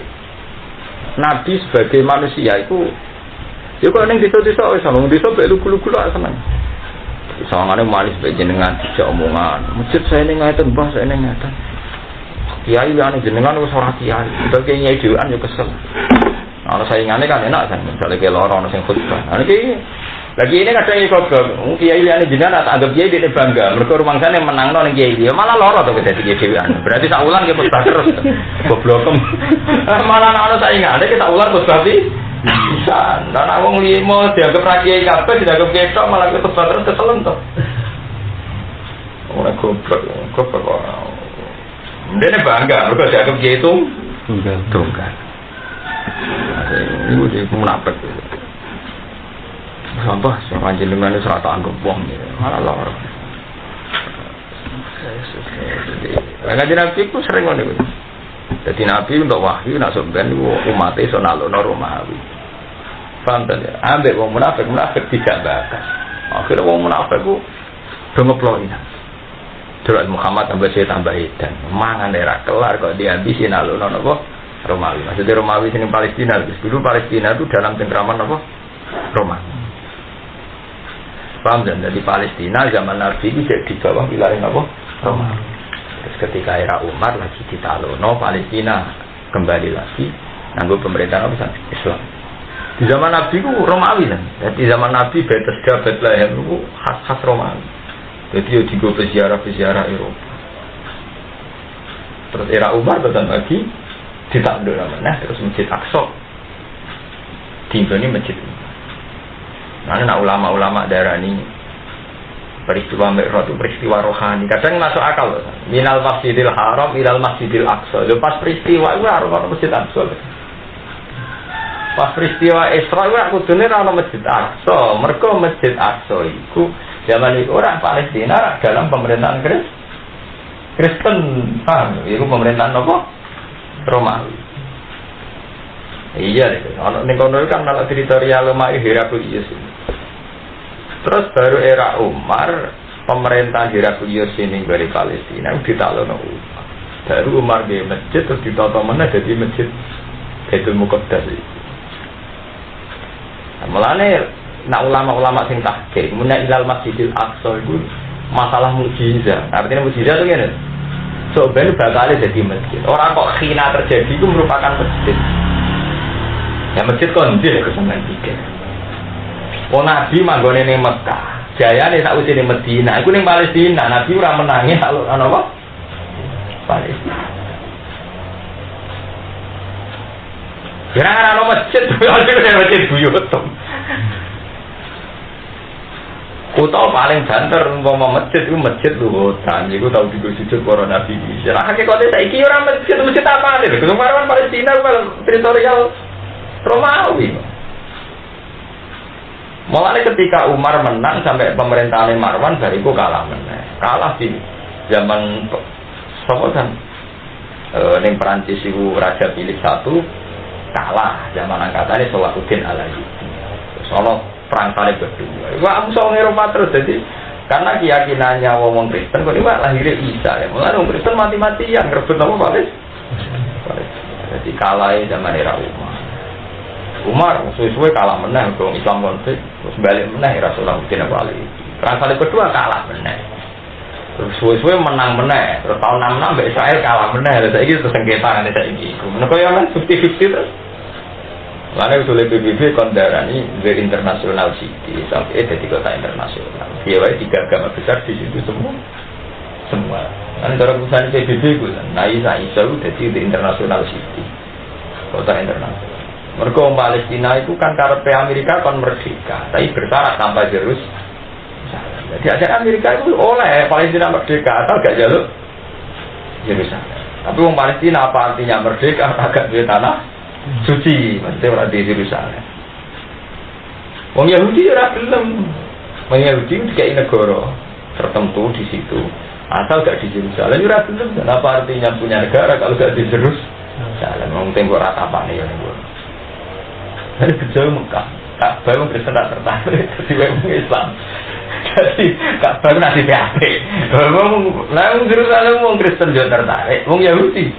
[SPEAKER 1] Nabi sebagai manusia itu ya kok ning desa-desa wis ana desa mek lugu-lugu lak seneng. Sawangane manis bae jenengan dijak omongan. Masjid saya ning ngaten Mbah, saya ning ngaten. Kiai liyane jenengan wis ora kiai. Udah kiai dhewean yo kesel. Ana saingane kan enak kan, misale ke loro ana sing khutbah. Nah iki lagi ini kadang iki kok kiai liyane jenengan tak anggap kiai dene bangga. Mergo rumangsane menangno ning kiai dia malah loro to dadi kiai dhewean. Berarti sak ulang ki khutbah terus. Goblokem. Malah ana saingane ki sak ulang khutbah bisa, dan awang limo dianggap rakyat kabeh, dianggap ketok malah ketebak terus keselen toh. Orang goblok orang. Dia bangga, mereka dianggap dia itu tunggal. Ini dia munafik. Sampah, sama jenengan itu serata anggap bohong, malah lor. Ngaji Nabi itu sering ngono. Jadi Nabi untuk wahyu nak sampean niku umate iso nalukno Romawi. Paham ta ya? Ambek wong munafik tidak bakas. Akhire wong munafik ku do ngeploki. Terus Muhammad tambah saya tambah edan. Mangan era kelar kok diambisi nalukno napa Romawi. Maksudnya Romawi sing Palestina. Dulu Palestina itu dalam cengkraman apa? Romawi. Paham dan dari Palestina zaman Nabi itu di bawah wilayah apa? Romawi. Terus ketika era Umar lagi ditalono Palestina kembali lagi nganggo pemerintahan apa Islam. Di zaman Nabi itu Romawi kan. Jadi zaman Nabi Bethesda Bethlehem itu khas Romawi. Jadi yo digo peziarah Eropa. Terus era Umar datang lagi ditakluk namanya terus Masjid Aqsa. Tinggalnya masjid. Nah, ulama-ulama daerah ini peristiwa Mi'raj itu peristiwa rohani. Kadang masuk akal loh. Minal Masjidil Haram ilal Masjidil Aqsa. Lepas peristiwa itu harus ada Masjid Aqsa. Pas peristiwa Isra itu aku dunia ada Masjid Aqsa. Mereka Masjid Aqsa itu zaman itu orang Palestina dalam pemerintahan Kristen. Paham? Itu pemerintahan apa? Romawi. Iya deh. Anak Nikono kan kalau teritorial Romawi Heraklius. Terus baru era Umar pemerintahan Heraklius ini dari Palestina ditalon Umar. Baru Umar di masjid terus ditata mana jadi masjid Baitul Muqaddas. Mulane nak ulama-ulama sing tahqiq mun ilal Masjidil Aqsa itu masalah mukjizat. Artinya mukjizat itu ngene. So ben bakal jadi masjid. Orang kok khina terjadi itu merupakan masjid. Ya masjid kon ndi kesenengan pikir. Wong Nabi manggone ning Mekah, jayane sak usine Madinah, iku ning Palestina, Nabi ora menangi kalau ana apa? Palestina. Kira-kira ana masjid, ada masjid buyut. Utawa paling banter umpama masjid itu masjid luhutan, iku tau digo sujud para nabi. Ora hakikate saiki ora masjid apa lho, kemarin Palestina teritorial Romawi. Mulai ketika Umar menang sampai pemerintahan Marwan bariku kalah menang. Kalah di zaman sopo kan ning Perancis itu Raja Philip I kalah zaman angkatannya Salahuddin Al-Ayyubi. Sono perang salib kedua. Wah musuh Eropa terus jadi karena keyakinannya wong Kristen kok iki lahirnya Isa ya. Mulai wong Kristen mati-matian ngrebut apa Palestina. Jadi kalah zaman era Umar suwe-suwe kalah menang dong Islam konflik terus balik menang Rasulullah Al-Ayyubi. Perang salib kedua kalah menang. Terus suwe-suwe menang menang. Terus tahun 66 mbek Israel kalah menang. Lha saiki terus sengketa ngene saiki. Menika ya men 50-50 terus. Karena usul PBB kondarani the international city, sampai jadi kota internasional. Biaya 3 agama besar di situ semua. Kan cara perusahaan PBB itu, nah Isa itu jadi the international city, kota internasional. Mereka Palestina itu kan karena Amerika kan merdeka, tapi bersyarat tanpa Yerusalem. Jadi ajaran Amerika itu oleh Palestina merdeka atau gak jaluk Yerusalem. Tapi orang Palestina apa artinya merdeka agak di tanah suci, maksudnya orang di Yerusalem. Orang Yahudi orang belum, orang Yahudi itu kayak negara tertentu di situ, asal gak di Yerusalem orang belum. Apa artinya punya negara kalau gak di Yerusalem? Orang tembok rata apa nih yang negara? Dari kejauh Mekah, Ka'bah orang Kristen tak tertarik, jadi orang Islam. Jadi Ka'bah nanti PHP. Orang Yerusalem orang Kristen juga tertarik, orang Yahudi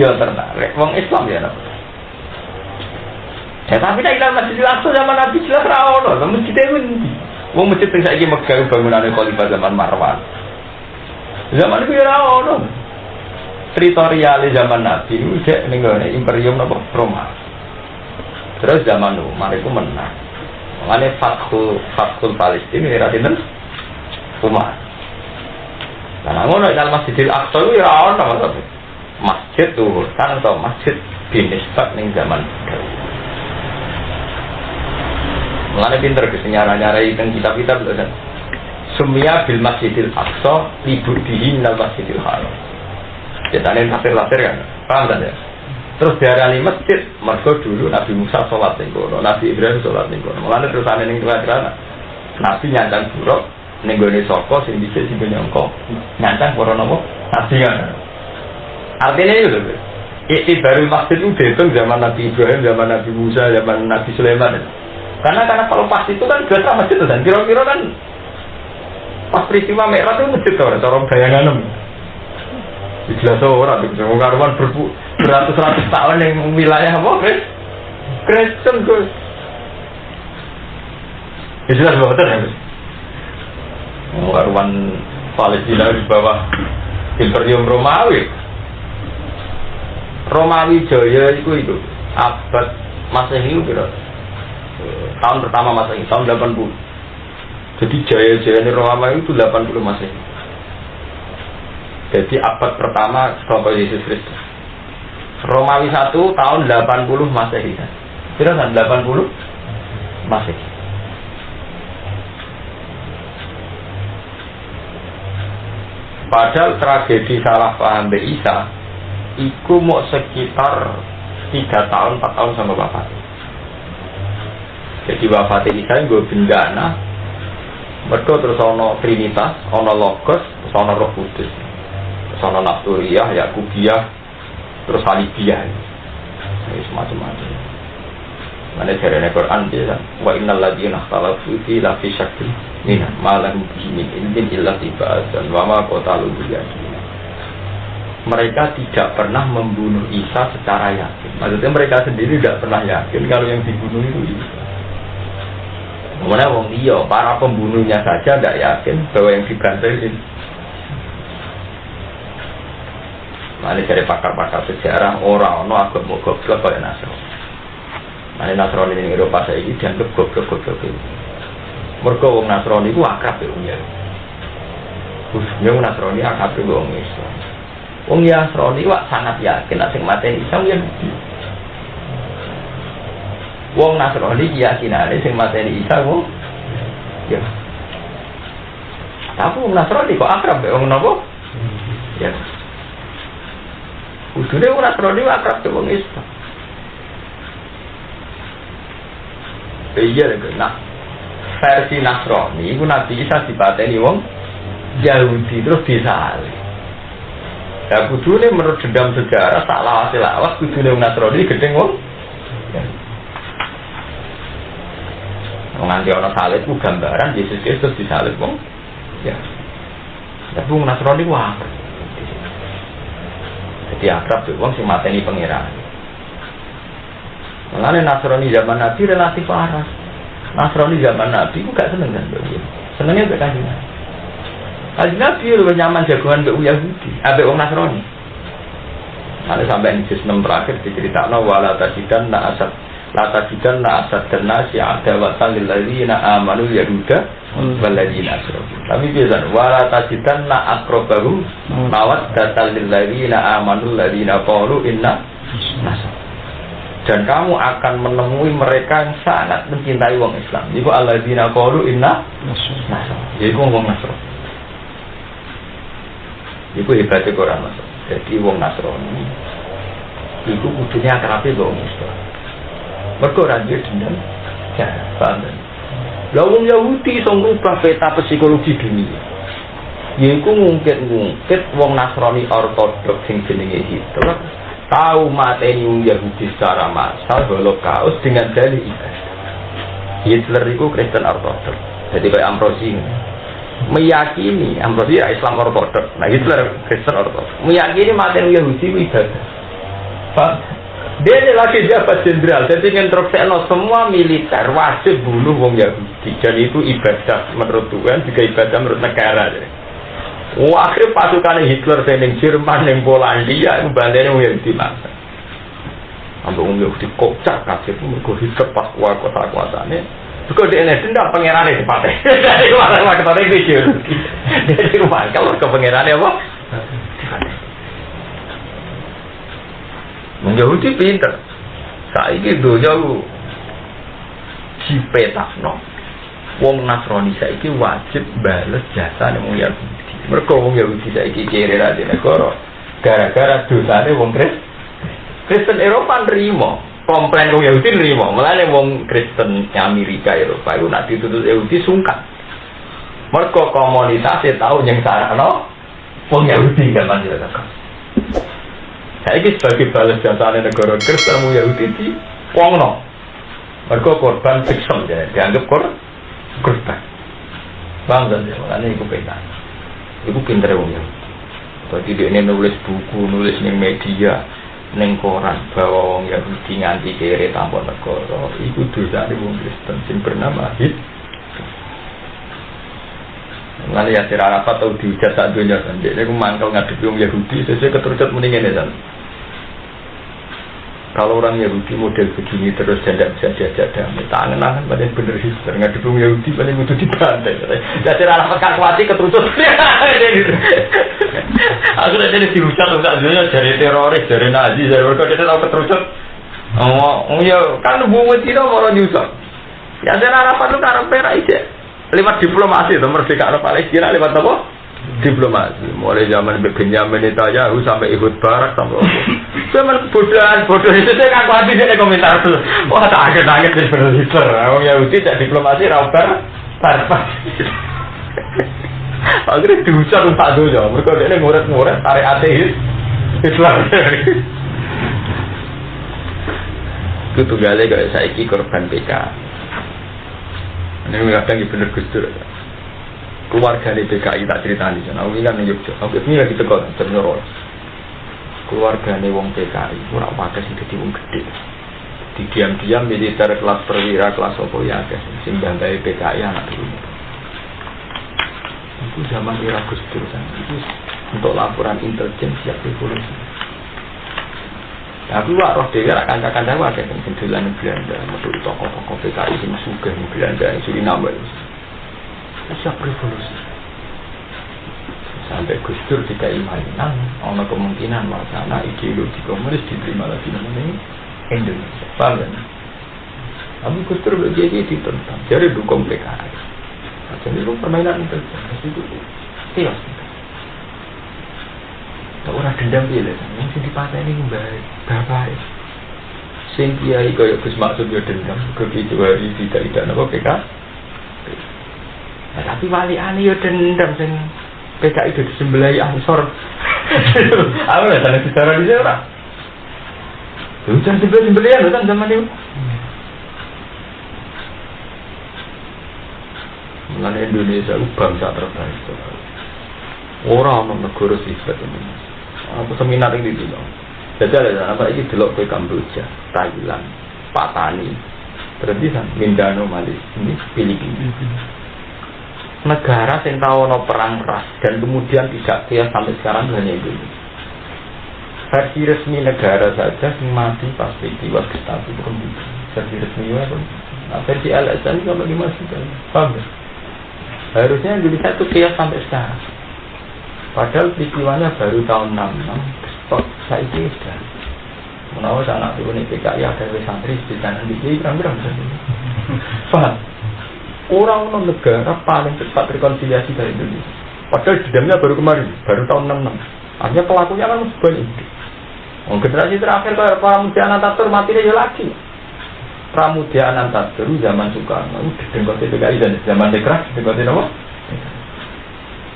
[SPEAKER 1] ya tertarik, orang Islam ya. Ya tapi tak ilah masjid Al-Aqsa zaman Nabi jelas rawon, masjid itu nanti. Wong masjid yang saya Mekah bangunan Khalifah zaman Marwan. Zaman itu ya rawon. Teritorial zaman Nabi itu cek nenggone Imperium apa Roma. Terus zaman Umar itu menang. Mengenai Fathul Palestina ini ratinten Umar. Karena ngono dalam Masjidil Aqsa itu ya rawon tapi masjid tuh kan atau masjid binisbat ning zaman. Mengenai pinter kesenyaran-nyarai dan kitab-kitab dan Sumia bil Masjidil Aqsa libur dihinal Masjidil Haram. Kita ini tafsir-tafsir kan, paham kan ya? Terus diarani masjid, mergo dulu Nabi Musa sholat ning kono, Nabi Ibrahim sholat ning kono. Mengenai terusane ning tengah-tengah, Nabi nyancang buruk ning gone saka sing dhisik sing nyangka nyancang para napa? Nabi kan. Artinya itu lho. Iktibarul masjid itu dihitung zaman Nabi Ibrahim, zaman Nabi Musa, zaman Nabi Sulaiman. Karena kalau pas itu kan biasa masjid dan kira-kira kan pas peristiwa Mi'raj itu masjid orang bayangan. Jelas orang itu karuan beratus-ratus tahun yang wilayah apa Kristen Gus. Jelas banget ya Gus. Karuan Palestina di bawah Imperium Romawi. Romawi Jaya itu abad Masehi itu tahun pertama Masehi, tahun 80. Jadi Jaya-Jaya Romawi itu 80 Masehi. Jadi abad pertama setelah Yesus Kristus. Romawi 1 tahun 80 Masehi. Kira kan 80 Masehi. Padahal tragedi salah paham Mbak Isa iku mau sekitar 3 tahun 4 tahun sama bapak. Jadi wafat Isa gue bendana. Mereka terus ono Trinitas, ono Logos, terus ono Roh Kudus, terus ono Nafturiyah, Yakubiyah, terus Halibiyah. Ini semacam-macam. Mana dari Quran dia, wa innal ladzina ikhtalafu fi lafi syakkin minna ma lahum bihi min ilmin illa tiba'an wa ma qatalu biyakin. Mereka tidak pernah membunuh Isa secara yakin. Maksudnya mereka sendiri tidak pernah yakin kalau yang dibunuh itu Isa. Kemudian wong iya, para pembunuhnya saja tidak yakin bahwa yang dibantai ini. Mana dari pakar-pakar sejarah orang no agama goblok oleh Nasrani. Mana Nasrani ini Eropa saya ini dianggap goblok-goblok ini. Mereka wong Nasrani itu akrab ya umnya. Khususnya wong Nasrani akrab ya wong Islam. Wong Nasrani wak sangat yakin asing mateni Islam yang wong Nasrani keyakinane sing mateni Isa wong ya. Tapi wong Nasrani kok akrab mbek wong napa? Ya. Kudune wong Nasrani akrab mbek wong Islam. Iya lho, nah versi Nasrani iku Nabi Isa dipateni wong Yahudi terus disalib. Ya kudune menurut dendam sejarah salah lawas kudune wong Nasrani gedeng wong nganti ana salib ku gambaran Yesus Kristus disalib wong. Ya. Tapi wong Nasrani ku akrab. Jadi akrab tuh wong sing mateni pangeran. Mengenai Nasrani zaman Nabi relatif waras. Nasrani zaman Nabi ku gak seneng kan dia. Senengnya mbek Kanjeng Nabi. Kanjeng Nabi luwih nyaman jagoan mbek Yahudi, ambek wong Nasrani. Ada sampai di juz 6 terakhir diceritakno wala tasidan na asad la tajidanna asaddan nasi adawatan lil ladzina amanu yahuda wal ladzina asyraku. Tapi biasa wala tajidanna aqrabahum mawaddatan lil ladzina amanu ladzina qalu inna nasara. Dan kamu akan menemui mereka yang sangat mencintai wong Islam. Iku alladzina qalu inna nasara. Iku wong Nasrani. Iku hebatnya Quran Mas. Jadi wong Nasrani iku kudune akrabe wong Islam. Mergo ora duwe dendam. Ya, paham. Lah wong Yahudi iso ngubah peta psikologi dunia. Yaiku ngungkit wong Nasrani ortodok sing jenenge Hitler tahu mateni wong Yahudi secara massal Holocaust dengan dalih ibadah. Hitler itu Kristen ortodok. Jadi kayak Ambrosi meyakini Ambrosi ya Islam ortodok. Nah Hitler Kristen ortodok. Meyakini mateni Yahudi itu ibadah. Pak, dia lagi jabat jenderal, jadi nginterupsekno semua militer wajib bunuh wong Yahudi. Dan itu ibadah menurut Tuhan, juga ibadah menurut negara. Wah, akhirnya pasukan Hitler yang Jerman, yang Polandia, itu bandanya wong Yahudi masa. Sampai wong Yahudi kocak kasih, mereka Hitler pas kuasa-kuasanya. Juga dia dendam pengerannya di partai. Jadi kemarin ketanya gitu. Jadi kemarin kalau ke pengerannya apa? Yahudi pinter. Saiki donya dipetakno. Wong Nasrani saiki wajib bales jasa ning wong Yahudi. Mergo wong Yahudi saiki kere ra dene negara. Gara-gara dosane wong Kristen Eropa nrimo. Komplain wong Yahudi nrimo. Mulane wong Kristen Amerika Eropa iku nek dituntut Yahudi sungkan. Mergo komunitas tau nyengsarano wong Yahudi kan panjenengan. Saiki sebagai balas jasane negara Kristen wong Yahudi di wongno. Mergo korban victim ya, dianggap korban. Bangga ya, makanya iku penak. Iku pintere wong Yahudi. Dadi dekne nulis buku, nulis ning media, ning koran bahwa wong Yahudi nganti kere tanpa negara. Iku dosane wong Kristen sing bernama Hitler. Lalu ya Sir Arafat tau dihujat sak donya kan. Dia ku mangkel ngadepi wong Yahudi, sesuk keterucut muni ngene kan. Kalau orang Yahudi model begini terus tidak bisa diajak damai, tangan-tangan pada bener Hitler ngadepi wong Yahudi paling kudu dibantai. Ya Sir Arafat kalkulasi keterucut. Aku jadi dihujat sak donya dari teroris, dari Nazi, dari mereka dia tau keterucut. Oh ya kan bunga Cina malah nyusah. Ya Sir Arafat lu karepe ra ide. Lewat diplomasi itu merdeka Palestina lewat apa? Diplomasi. Mulai zaman Benjamin Netanyahu sampai Ehud Barak sampai apa? Zaman bodoh itu saya kan kuat di komentar tuh. Wah tak kaget dari Hitler. Orang Yahudi tak diplomasi Robert Barak. Akhirnya diucap untuk dulu ya. Mereka dia nguret tarik ateis Hitler. Itu tunggalnya kayak saiki korban PK. Ini kadang bener Gus Dur. Keluarga di PKI tak cerita di sana. Aku ingat nih Yogyakarta. Aku ini lagi tegur ternyoro. Keluarga nih wong PKI. Kurang pakai sih jadi wong gede. Di diam-diam militer kelas perwira kelas apa ya guys. Sing bantai PKI anak dulu. Itu zaman era Gus Dur kan. Itu untuk laporan intelijen siap revolusi. Aku roh dhewe ra kanca-kanca wae kan jendelan Belanda, metu tokoh-tokoh PKI sing sugih Belanda sing Suriname. Siap revolusi. Sampai Gus Dur dikai mainan, ana kemungkinan wacana ideologi komunis diterima lagi nang Indonesia. Paham? Tapi Gus Dur jadi ditentang, jadi dukung PKI. Jadi itu permainan itu chaos. Orang dendam dia lah, yang sing dipatah ini baik, bapak. Sing kiai kaya Gus Maksud dia dendam, begitu hari tidak apa PK. Nah, tapi wali ani dia dendam, sing PK itu disembelai Ansor. Apa ya sana secara di sana? Hujan sembelian kan zaman itu. Mengenai Indonesia bangsa terbaik. Orang negara sifat ini. Aku seminar ini dulu. Jadi ada apa ini delok ke Kamboja, Thailand, Patani, terus kan Mindanao, Malaysia, ini Filipina. Negara yang tahu no perang ras dan kemudian tidak kaya sampai sekarang hanya Indonesia. Versi resmi negara saja yang mati pas peristiwa Gestapo itu versi resminya pun. Nah, versi LSM juga bagi masih paham ya? Harusnya Indonesia itu kias sampai sekarang. Padahal peristiwanya baru tahun 66. Stok saya ini sudah. Menawa anak turun PKI ada santri di kanan di kiri berang-berang. Paham? Orang negara paling cepat rekonsiliasi dari Indonesia. Padahal dendamnya baru kemarin, baru tahun 66. Artinya pelakunya kan banyak. Generasi terakhir kayak Pramudia Anantatur matinya ya lagi. Pramudia Anantatur zaman Soekarno didengkote PKI dan zaman Dekras didengkote apa?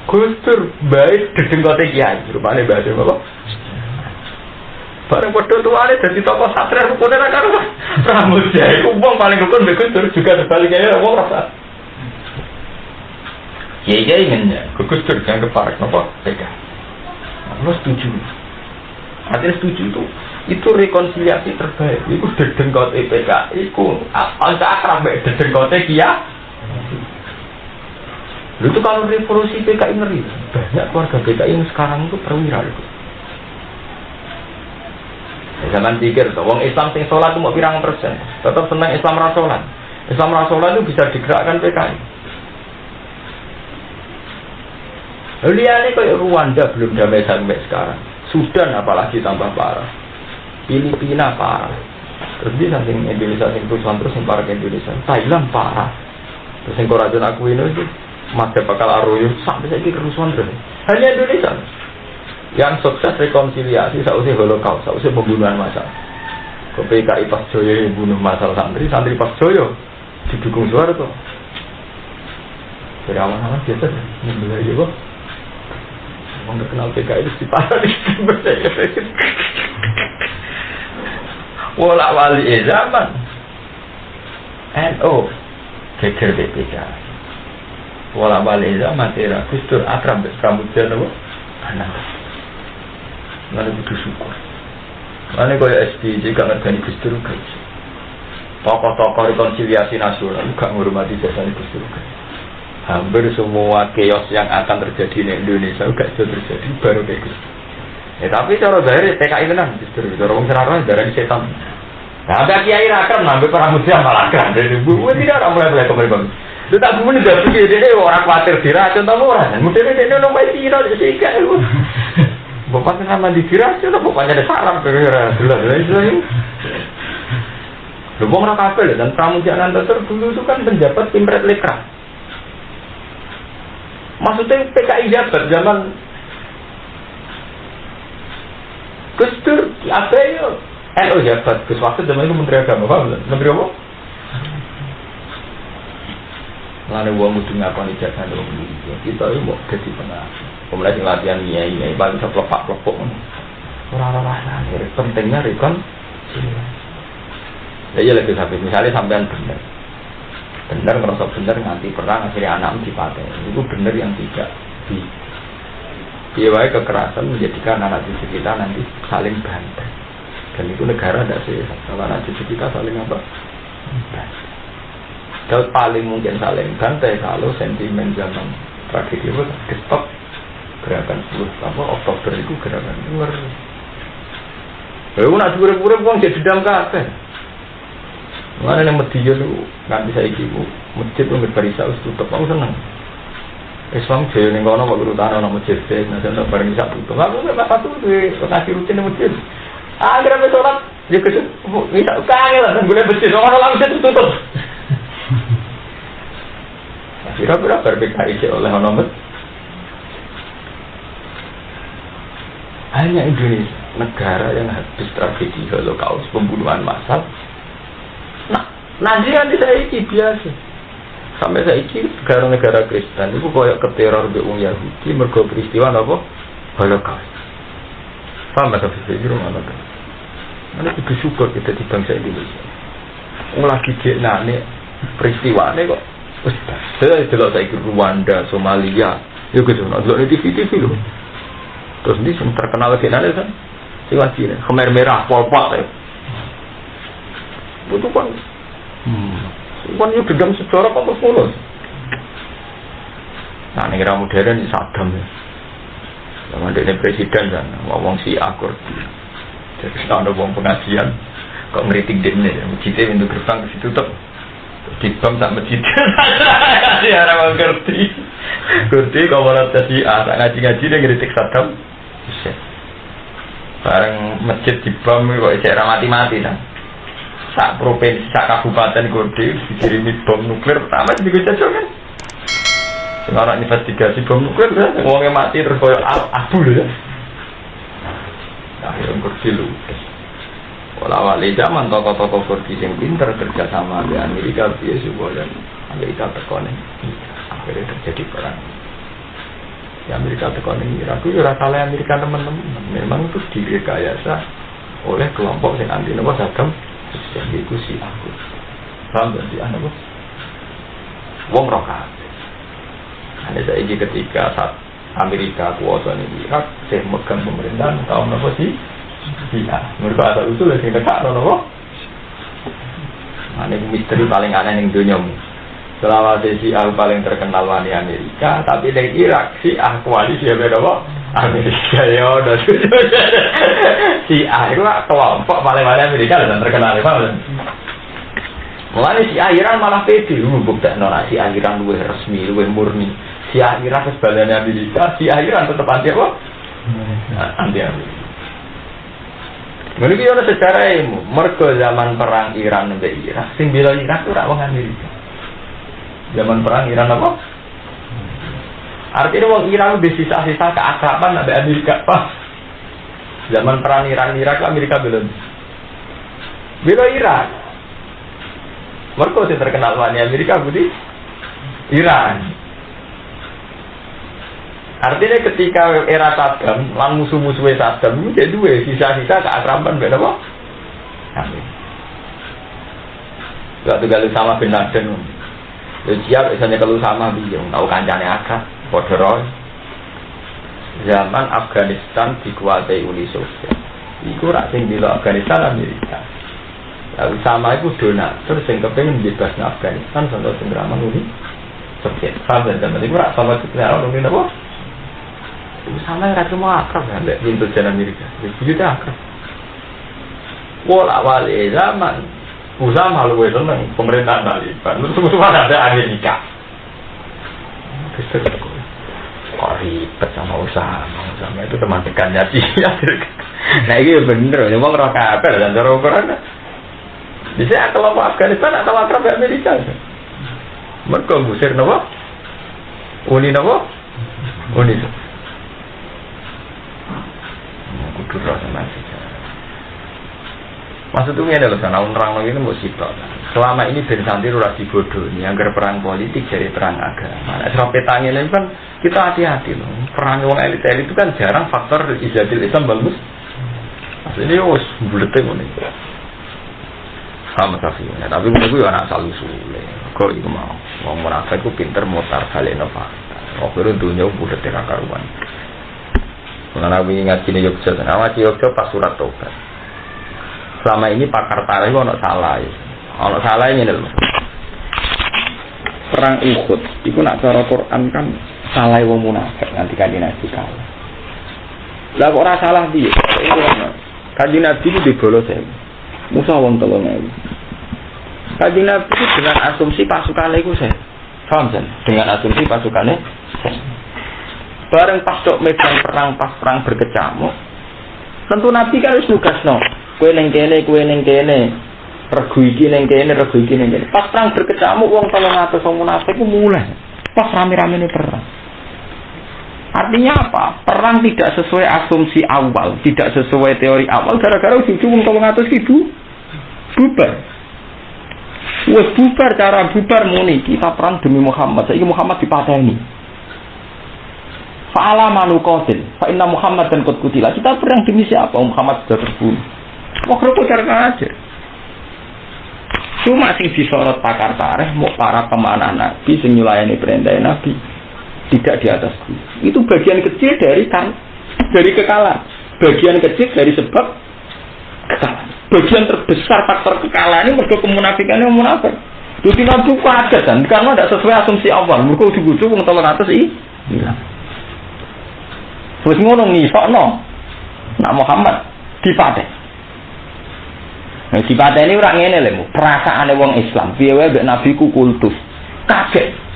[SPEAKER 1] Gus Dur baik didengkote Kiai, rupane bahasa apa? Bareng padha tuane dadi tokoh satria rukune ra karo Pramudia iku wong paling rukun mbek Gus Dur juga sebaliknya wong rasa. Kiai ingin ya, Gus Dur jangan keparek napa PKI. Lu setuju? Artinya setuju itu rekonsiliasi terbaik. Itu dedengkot PKI, itu angka akrab dedengkot Kia. Itu kalau revolusi PKI ngeri, banyak keluarga PKI yang sekarang itu perwira itu. Jangan pikir, wong Islam sing sholat itu mau pirang persen, tetap senang Islam rasolan. Islam rasolan itu bisa digerakkan PKI. Lihatnya kayak Rwanda belum damai sampai sekarang. Sudan apalagi tambah parah. Filipina parah. Terus di samping Indonesia sing perusahaan terus yang parah ke Indonesia. Thailand parah. Terus yang korajon aku ini sih masa bakal aroyo sampai saya kerusuhan terus. Hanya Indonesia yang sukses rekonsiliasi sausai Holocaust, sausai pembunuhan massal. Ke PKI Pas Joyo yang bunuh massal santri Pas Joyo didukung Soeharto. Dari aman-aman biasa nyembelih aja kok. Orang terkenal PKI itu diparah di wala wali zaman NU geger BPK wala wali zaman era Gus Dur akrab Pramudia nopo anak lalu butuh syukur mana kaya SBY gak ngergani Gus Dur guys tokoh-tokoh rekonsiliasi nasional gak menghormati jasa Gus Dur guys. Hampir semua chaos yang akan terjadi di Indonesia gak bisa terjadi baru kayak gitu. Tapi cara zahir PKI tenan justru cara wong serara darani setan. Nah, ada kiai rakem nambah Pramudia malah kan. Dari buku tidak ada mulai kembali. Itu tak buku ini jadi begini orang khawatir diracun tamu orang. Mungkin dia nomor tiro jadi kayak lu. Bapaknya nama diracun, bapaknya ada salam jelas. Lu mau orang kafir dan Pramudia Anantatur dulu itu kan penjabat Imret Lekra. Maksudnya PKI jabat zaman Gus Dur, apa ya? NU jabat, Gus waktu zaman itu Menteri Agama, paham? Menteri apa? Lalu uang mudah ngakoni jasa dulu. Kita ini mau jadi tengah. Kemudian latihan nyai, paling seplepak-plepok. Orang-orang pentingnya rekon. Ya lagi sampai misalnya sampean benar merasa benar nanti perang akhirnya anak dipakai itu benar yang tidak biaya kekerasan menjadikan anak cucu kita nanti saling bantai dan itu negara tidak sehat kalau anak cucu kita saling apa dan paling mungkin saling bantai kalau sentimen zaman tragedi itu stop gerakan 10 Oktober itu gerakan luar nak pura-pura uang jadi dendam kabeh. Mana yang Medion itu nanti saya ibu masjid itu berperisa tutup aku seneng. Islam jauh nih kalau nak berurutan orang masjid nanti nak bareng bisa tutup. Aku nggak apa tuh ngasih rutin di masjid. Agar apa sholat dia kesel bisa kangen lah dan boleh masjid orang masjid tutup. Kira-kira berbeda oleh orang hanya Indonesia negara yang habis tragedi Holocaust pembunuhan massal. Nanti saya ini biasa. Sampai saya ini negara-negara Kristen itu kayak keteror di Yahudi mergo peristiwa apa? Holocaust. Paham tak bisa rumah mana? Mana itu syukur kita di bangsa Indonesia. Lagi nek peristiwa ini kok. Saya delok saiki Rwanda, Somalia, yo gitu. Nonton di TV loh. Terus ini yang terkenal kenane kan? Sing wajib Khmer Merah, Pol Pot. Butuh kan. Kan itu dendam sejarah kok mulus. Nah, negara modern ini Saddam ya. Zaman dia presiden kan, ngomong si akur. Jadi ada uang pengajian, kok ngeritik dene masjidnya pintu gerbang terus ditutup dibom sak masjid ya orang ngerti kok malah tadi ngaji-ngaji dia ngeritik Saddam Hussein bareng masjid dibom kok isek mati-mati kan sak provinsi sak kabupaten Gorde dikirimi bom nuklir pertama digojok kan sekarang investigasi bom nuklir kan wongnya mati terus koyo abu lho ya akhirnya Gorde lulus wala-wali zaman tokoh-tokoh Gorde yang pintar kerja sama dengan Amerika biasa dan Amerika tekonin akhirnya terjadi perang di Amerika tekonin Irak itu rasanya Amerika teman-teman memang itu direkayasa oleh kelompok yang anti nama Saddam yang diikuti aku paham dan di anak wong rokaat hanya saya ini ketika saat Amerika kuasa di Irak saya megang pemerintahan tahun apa sih iya mereka asal usul yang dekat apa ini misteri paling aneh yang dunia selama si A paling terkenal di Amerika tapi dari Irak si A koalisi ya beda apa Amerika ya udah si A itu kelompok paling Amerika dan terkenal apa mulai si A Iran malah pede bukti nona si A Iran lebih resmi lebih murni si A Iran sebaliknya Amerika si A Iran tetap anti apa anti Amerika ini ada sejarah ilmu mereka zaman perang Iran dan Irak sing bila Irak itu orang Amerika zaman perang Iran apa? Artinya orang Iran udah sisa-sisa keakraban sampai Amerika pas zaman perang Irak Amerika belum bila Irak mereka sih terkenal di Amerika budi Iran artinya ketika era Saddam lan musuh-musuhnya Saddam itu jadi dua sisa-sisa keakraban beda apa? Amerika gak tinggal sama bin Laden siap misalnya kalau sama biung tahu kancane akrab Podoroy zaman Afghanistan dikuasai Uni Soviet itu rakyat di Afghanistan Amerika lalu sama itu donatur yang kepengen bebasnya Afghanistan sampai penggeraman Uni Soviet sampai zaman itu rakyat sama penggeraman Uni apa? Itu sama yang rakyat semua akrab ya pintu jalan Amerika begitu akrab wala-wali zaman Usama lu itu neng pemerintahan Taliban, lu semua ada Amerika. Kok ribet sama Usama itu teman dekatnya dia. Nah ini bener, memang roh kafir dan cara ukuran. Bisa kelompok Afghanistan atau akrab Amerika. Mereka ngusir napa? Uni napa? Uni. Kudu roh sama saja. Maksudnya adalah sana orang lagi itu mau sitok. Selama ini Ben Santir udah dibodoh nih, agar perang politik jadi perang agama. Nah, sampai tanya ini kan kita hati-hati loh. Perang orang elit-elit itu kan jarang faktor izadil Islam bagus. Maksudnya us buletin ini. Sama safinya. Tapi menurut gue anak salu sule. Kau itu mau munafik itu pinter mutar balik nafas. Oh baru dunia buletin akaruan. Mengenai wingi ngaji Yogyakarta, ngaji Yogyakarta pas surat tobat. Selama ini pakar tarikh ono salah ini lho. Perang Uhud iku nak cara Quran kan salah wong munafik nanti kanjeng Nabi kalah. Lah kok ora salah piye? Kanjeng Nabi itu dibolos ya. Musa wong 3000. Kanjeng Nabi itu dengan asumsi pasukane iku saya. Paham kan? Dengan asumsi pasukane bareng pas tok medan perang pas perang berkecamuk. Tentu Nabi kan wis nugasno. Kowe ning kene, regu iki ning kene. Pas perang berkecamuk wong 300 wong munafik ku mulai. Pas rame-ramene perang. Artinya apa? Perang tidak sesuai asumsi awal, tidak sesuai teori awal gara-gara ujung-ujung wong 300 ribu bubar. Wes bubar cara bubar muni kita perang demi Muhammad. Saiki Muhammad dipateni. Fa'ala manuqatil, fa inna Muhammadan qad qutila. Kita perang demi siapa? Muhammad sudah terbunuh. Wah, kerupuk cara aja. Cuma sing disorot pakar tarikh mau para pemanah Nabi sing nyulayani perintah Nabi tidak di atas itu. Itu bagian kecil dari kekalahan. Bagian kecil dari sebab kekalahan. Bagian terbesar faktor kekalahan ini mergo kemunafikannya munafik. Duti Nabi kuadat kan karena tidak sesuai asumsi awal. Mergo dibutuh wong 300 iki. Iya. Terus ngono ngisokno. Nak Muhammad dipateh. Nah, dipateni ora ngene lho, perasaane wong Islam. Piye wae mbek nabi ku kultus. Kaget.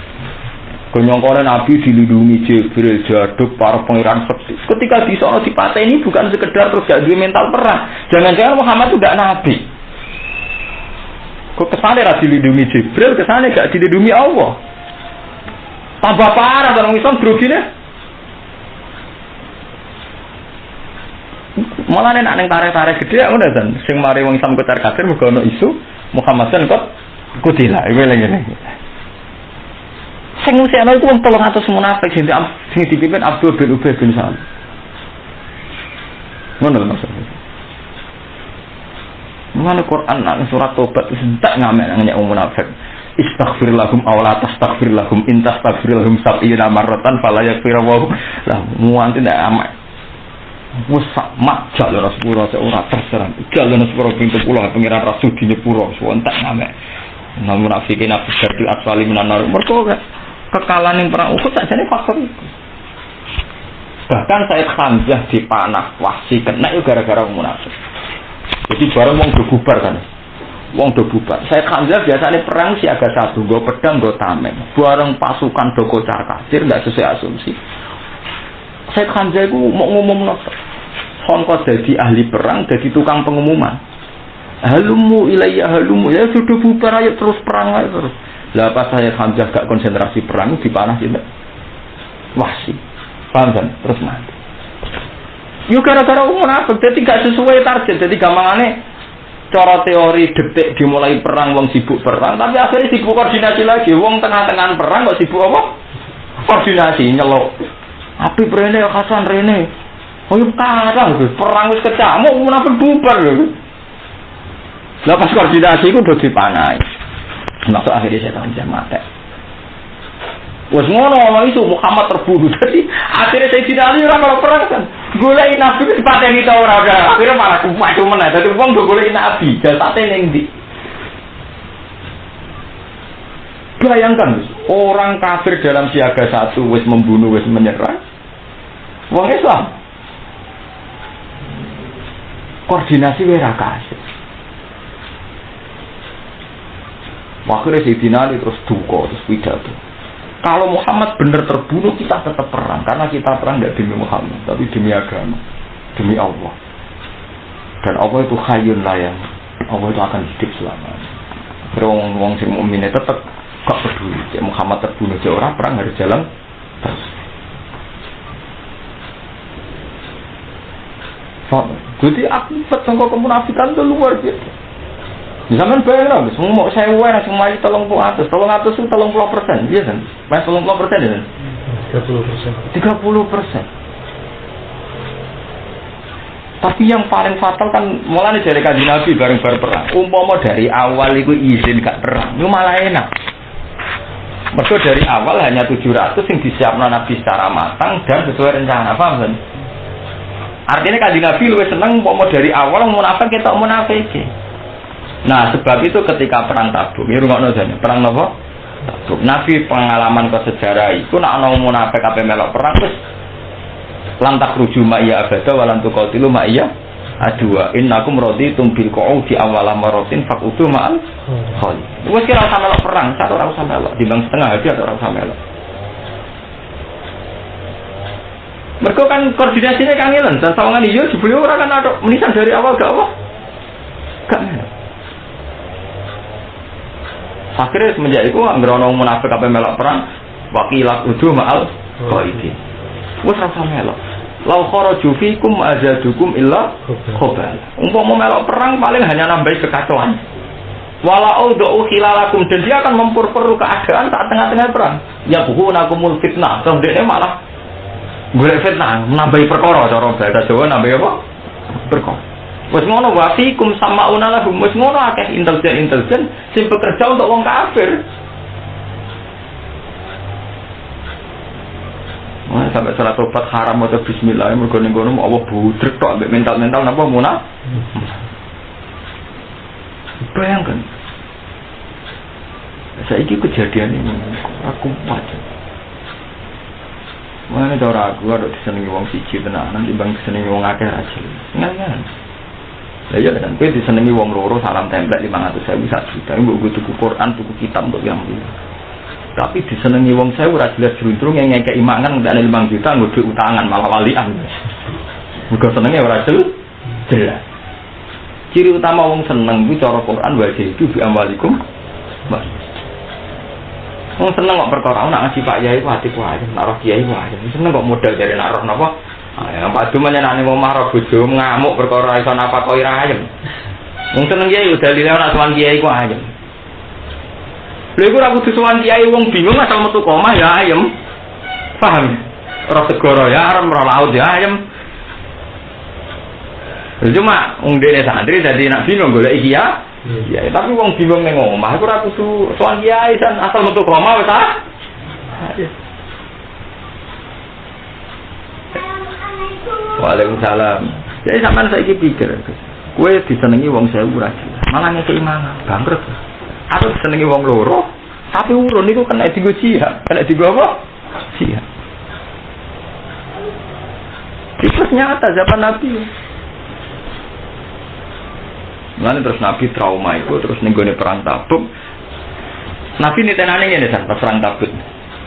[SPEAKER 1] Kenyongkone nabi dilindungi Jibril, jaduk para pangeran sekti. Ketika di sono dipateni bukan sekedar terus gak duwe mental perang. Jangan-jangan Muhammad itu gak nabi. Kok kesane ra dilindungi Jibril, kesane gak dilindungi Allah. Tambah parah orang Islam drogine. Malah nek nang tarik-tarik gede ngono dan sing mari wong Islam ketar kafir mergo ono isu Muhammadan kok kutila iku ngene. Sing ngusikno iku wong 300 munafik sing dipimpin Abdul bin Ubay bin Salul. Ngono maksudnya. Mengenai Quran nang surat Tobat wis entek ngamek nang nyek munafik. Istaghfir lahum aw la tastaghfir lahum in tastaghfir lahum sab'ina marratan fala yaghfir wa lah muanti ndak amak. Wes mak jalur sepuro ora terserah. Jalur sepuro pintu pulau pengiran rasul di nyepuro entek ngamek. Namun munafikin Abu Jahal aswali minan mergo kekalahan yang perang Uhud sajane faktor itu. Bahkan Said Hamzah dipanah Wahsy kena itu gara-gara munafik. Jadi bareng wong do bubar kan. Wong do bubar. Said Hamzah biasanya perang siaga satu, nggo pedang, nggo tameng. Bareng pasukan do kocar kacir ndak sesuai asumsi. Said Hamzah iku mau ngumumno sangka dadi ahli perang, dadi tukang pengumuman. Halumu ilayya halumu ya sudah bubar ayo terus perang ayo terus. Lah pas saya Hamzah gak konsentrasi perang dipanah sinten? Wahsy. Paham kan? Terus mati. Yo gara-gara munafik dadi gak sesuai target. Jadi gampangane cara teori detik dimulai perang wong sibuk perang, tapi akhirnya sibuk koordinasi lagi. Wong tengah-tengah perang kok sibuk apa? Koordinasi nyelok. Api rene ya Hasan rene. Oh yo karang perang wis kecamuk munafik bubar lho. Lah pas koordinasi iku do dipanai. Maksud akhirnya saya tahu dia mati. Wes ngono ono isu Muhammad terbunuh. Jadi akhirnya saya tidak Ali ora kalau perang kan. Goleki nabi wis pateni ta ora. Akhirnya malah kumat meneh. Dadi wong do goleki nabi, jasate ning ndi? Bayangkan orang kafir dalam siaga satu wis membunuh, wis menyerang. Wong Islam koordinasi wae ra kasih. Akhirnya Sayyidina Ali terus duka, terus pidato. Kalau Muhammad benar terbunuh, kita tetap perang. Karena kita perang tidak demi Muhammad, tapi demi agama, demi Allah. Dan Allah itu hayyun layang. Allah itu akan hidup selamanya. Wong sing mukmine tetap gak peduli. Muhammad terbunuh, orang perang harus jalan terus. Jadi akibat sangka kemunafikan itu luar biasa. Zaman bayang lah, semua mau saya uang, semua itu 30% itu 30%, iya kan? Mas 30% ya kan? 30%. Tapi yang paling fatal kan mulai dari kajian Nabi bareng-bareng perang. Umpama dari awal itu izin gak perang, itu malah enak. Mereka dari awal hanya 700 yang disiapkan Nabi secara matang dan sesuai rencana, paham kan? Artinya kajian Nabi lebih senang umpama dari awal munafik kita munafik. Nah, sebab itu ketika perang Tabuk, ya rungokno jane, perang napa? Tabuk. Nabi pengalaman ke sejarah iku nek ana munafik ape melok perang wis lantak ruju ma iya abada walan tuqatilu ma iya adua. Innakum raditum bil qu'udi awwala maratin faqudu ma'al khali. Wis kira usah melok perang, satu ora usah melok, timbang setengah hati ora usah melok. Mergo kan koordinasinya kangelan, dan sawangan iya jebule ora kan ada menisan dari awal gak apa? Gak melok. Akhirnya semenjak itu anggere ana munafik apa melok perang waqilah udu ma'al qaidin. Wes rasa melok. Lau kharaju fikum azadukum illa khabal. Umpama melok perang paling hanya nambah kekacauan. Wala audu khilalakum dan dia akan memperkeruh keadaan saat tengah-tengah perang. Ya buhunakumul fitnah. Terus dia malah golek fitnah, nambahi perkara cara bahasa Jawa nambahi apa? Perkara. Wes ngono wa fikum sama'una lahum wes ngono akeh intelijen sing bekerja untuk wong kafir. Wah, sampai salat tobat haram atau bismillah mergo ning kono Allah budrek tok ambek mental-mental napa munafik. Bayangkan. Saiki kejadian ini aku pacar. Mana cara aku ada disenengi wong siji tenanan timbang disenengi wong akeh aja. Ngan. Lah ya kan kowe disenengi wong loro salam template 500.000 sak juta. Mbok tuku Quran, tuku kitab untuk yang ini. Tapi disenengi wong 1000 ora jelas jruntrung yang ngekeki mangan ndak 5 juta nggo duit utangan malah walian. Muga senenge ora jelas. Ciri utama wong seneng kuwi cara Quran wa itu bi amwalikum. Wong seneng kok perkara nak ngaji Pak Yai ku ati ku ae, nak roh kiai ku ae. Seneng kok modal dari nak roh napa? Yang padu menyenane omah ro bojo ngamuk perkara iso napa kok ira ayem. Wong seneng kiai udah dalile ora sowan kiai ku ayem. Lha iku ora kudu sowan kiai wong bingung asal metu omah ya ayem. Paham? Ora segara ya arep ro laut ya ayem. Cuma wong dene santri dadi nak bingung golek iki ya. Ya, tapi wong bingung ning omah iku ora kudu sowan kiai dan asal metu omah wis ah. Waalaikumsalam. Jadi sampean saiki pikir, kowe disenengi wong 1000 ora jelas. Malah ngekeki mangan, bangkrut. Aku disenengi wong loro, tapi urun niku kena digo jihad, kena digo apa? Jihad. Itu nyata zaman Nabi. Lalu terus Nabi trauma itu, terus nenggone perang Tabuk. Nabi nitenane ngene kan, pas perang Tabuk.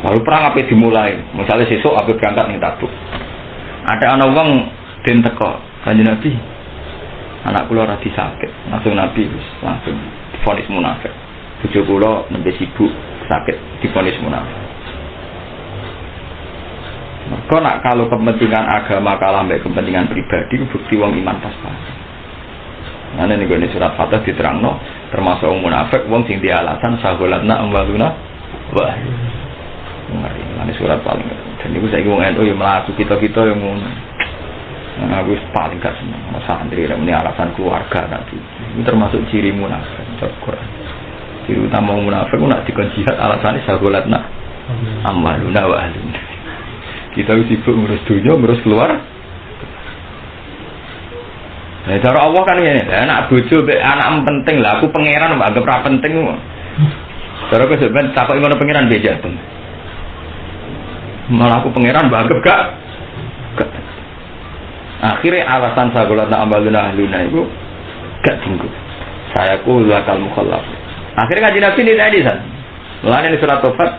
[SPEAKER 1] Lalu perang apa dimulai? Misalnya sesuk aku berangkat ning Tabuk. Ada anak wong den teko Kanjeng Nabi. Anak kula radi sakit. Langsung Nabi langsung divonis munafik. Bojo kula nembe sibuk sakit divonis munafik. Maka nak kalau kepentingan agama kalah mbek kepentingan pribadi bukti wong iman pas-pas. Ana ning gone surat Fatah diterangno termasuk wong munafik wong sing di alasan sagolatna amwaluna wa ngari. Ana surat paling dan iku saiki wong NU yo mlaku kita-kita yang ngono. Nah, aku paling gak seneng sama santri ini alasan keluarga tadi. Ini termasuk ciri munafik. Ciri utama munafik nak dikon jihad alasannya sagolatna amaluna wa ahluna. Kita sibuk ngurus dunia, ngurus keluar. Nah, cara Allah kan ini, anak bojo anak penting lah. Aku pangeran anggap ra penting. Cara aku sebenarnya takut ngono pangeran beja tuh. Malah aku pangeran anggap gak. Akhirnya alasan sagolatna amaluna ahluna itu gak tinggu. Saya ku lakal mukhallaf. Akhirnya Kanjeng Nabi niteni san. Mulane di surat Taufat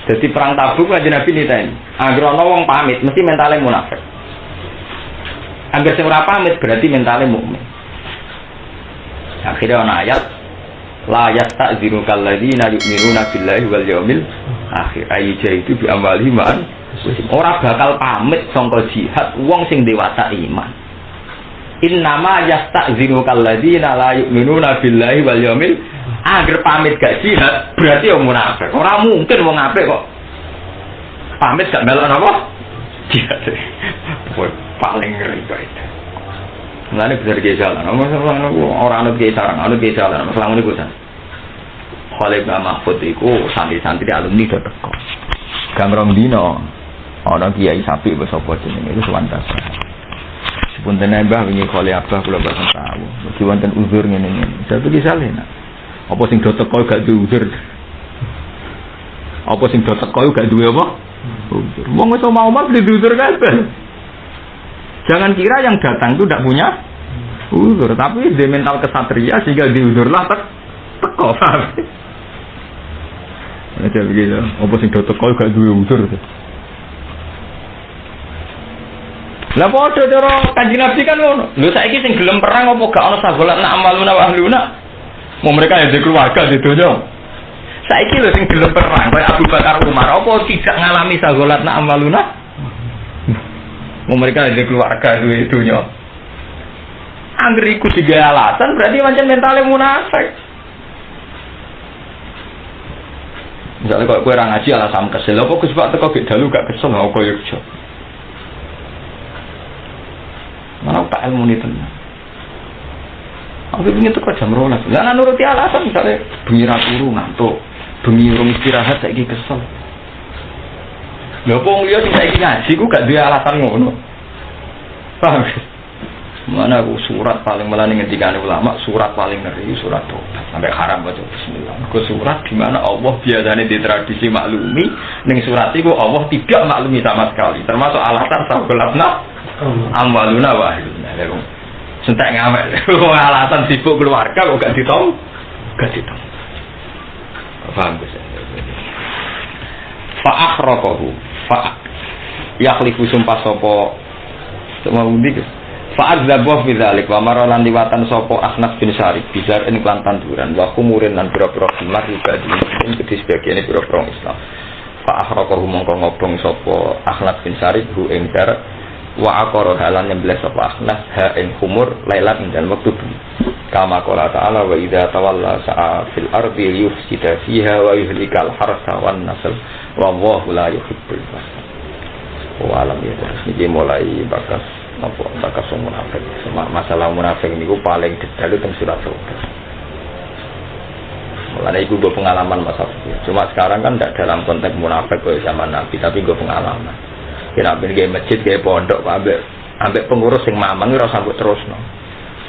[SPEAKER 1] jadi perang Tabuk Kanjeng Nabi niteni. Angger ana wong pamit mesti mentale munafik. Angger sing ora pamit berarti mentale mukmin. Akhirnya ana ayat la yasta'dziru kalladzina yu'minuna billahi wal yaumil akhir. Ayat itu bi amwalihim ora bakal pamit sangka jihad wong sing dewasa iman. Innama yasta'dziru kalladzina la yu'minuna billahi wal yaumil akhir. Pamit gak jihad berarti wong munafik. Ora mungkin wong apik kok pamit gak melok apa? Jihad. Paling ngeri itu. Mulane besar ge jalan. Ora ana ge sarang, ana ge jalan. Masalah ngene kuwi. Khalid bin Mahfud iku santri-santri alumni do teko. Gamrong dino ana kiai sapi wis apa jenenge iku suwantas. Sepunten Mbah wingi Khalid Abah kula boten tahu. Mugi wonten uzur ngene-ngene. Satu disaleh. Apa sing do teko gak duwe uzur? Apa sing do teko gak duwe apa? Uzur. Wong wis omah-omah beli uzur kabeh. Jangan kira yang datang itu tidak punya uzur, tapi dia mental kesatria sehingga diuzurlah teko. Macam begitu. Apa sing do teko gak duwe uzur. Lah padha cara Kanjeng Nabi kan ngono. Lho saiki sing gelem perang apa gak ana sagolatna amaluna wa ahluna? Mau mereka yang di keluarga di dunia. Saiki lho sing gelem perang kaya Abu Bakar Umar apa tidak ngalami sagolatna amaluna? Mau mereka yang di keluarga di dunia. Angger iku tiga alasan berarti pancen mentale munafik. Misalnya kalau kowe ora ngaji alasan kesel, apa Gus Pak teko gek dalu gak kesel kok koyo ijo. Mana tak ilmu ni tenan. Aku ingin teko jam 12. Lah nuruti alasan misalnya bengi ra turu ngantuk, bengi urung istirahat saiki kesel. Lha apa wong liya sing saiki ngaji ku gak duwe alasan ngono. Paham? Mana aku surat paling melani ngendikane ulama, surat paling ngeri surat tobat sampai haram baca bismillah. Ku surat di mana Allah biasanya di tradisi maklumi, ning surat iku Allah tidak maklumi sama sekali. Termasuk alasan sagolatna amwaluna wa ahluna. Sentek ngamek. Alasan sibuk keluarga kok gak ditong. Gak ditong. Paham Gus? Fa akhraqahu. Fa yakhlifu sumpah sapa semua undi Gus. Fa azzabu fi dzalik wa maralan liwatan sapa Akhnas bin Syarif bizar ing lan tanduran wa kumurin lan pira-pira khimar ibadi ing kedhi sebagiane pira-pira Islam. Fa akhraqahu mongko ngobong sapa Akhnas bin Syarif hu ing darat wa aqara halan nyembelih sapa Akhnas ha ing khumur lailan ing dalem wektu kama qala ta'ala wa idza tawalla sa'a fil ardi yufsida fiha wa yuhlikal harsa wan nasl wallahu la yuhibbul fasad. Wa alam ya terus iki mulai bakas munafik. Masalah munafik niku paling detail teng surat Taubat. Mulane iku go pengalaman masa kecil. Cuma sekarang kan tidak dalam konteks munafik kaya zaman Nabi, tapi go pengalaman. Kira ben ge masjid ge pondok ambek pengurus sing mamang ora sanggup terusno.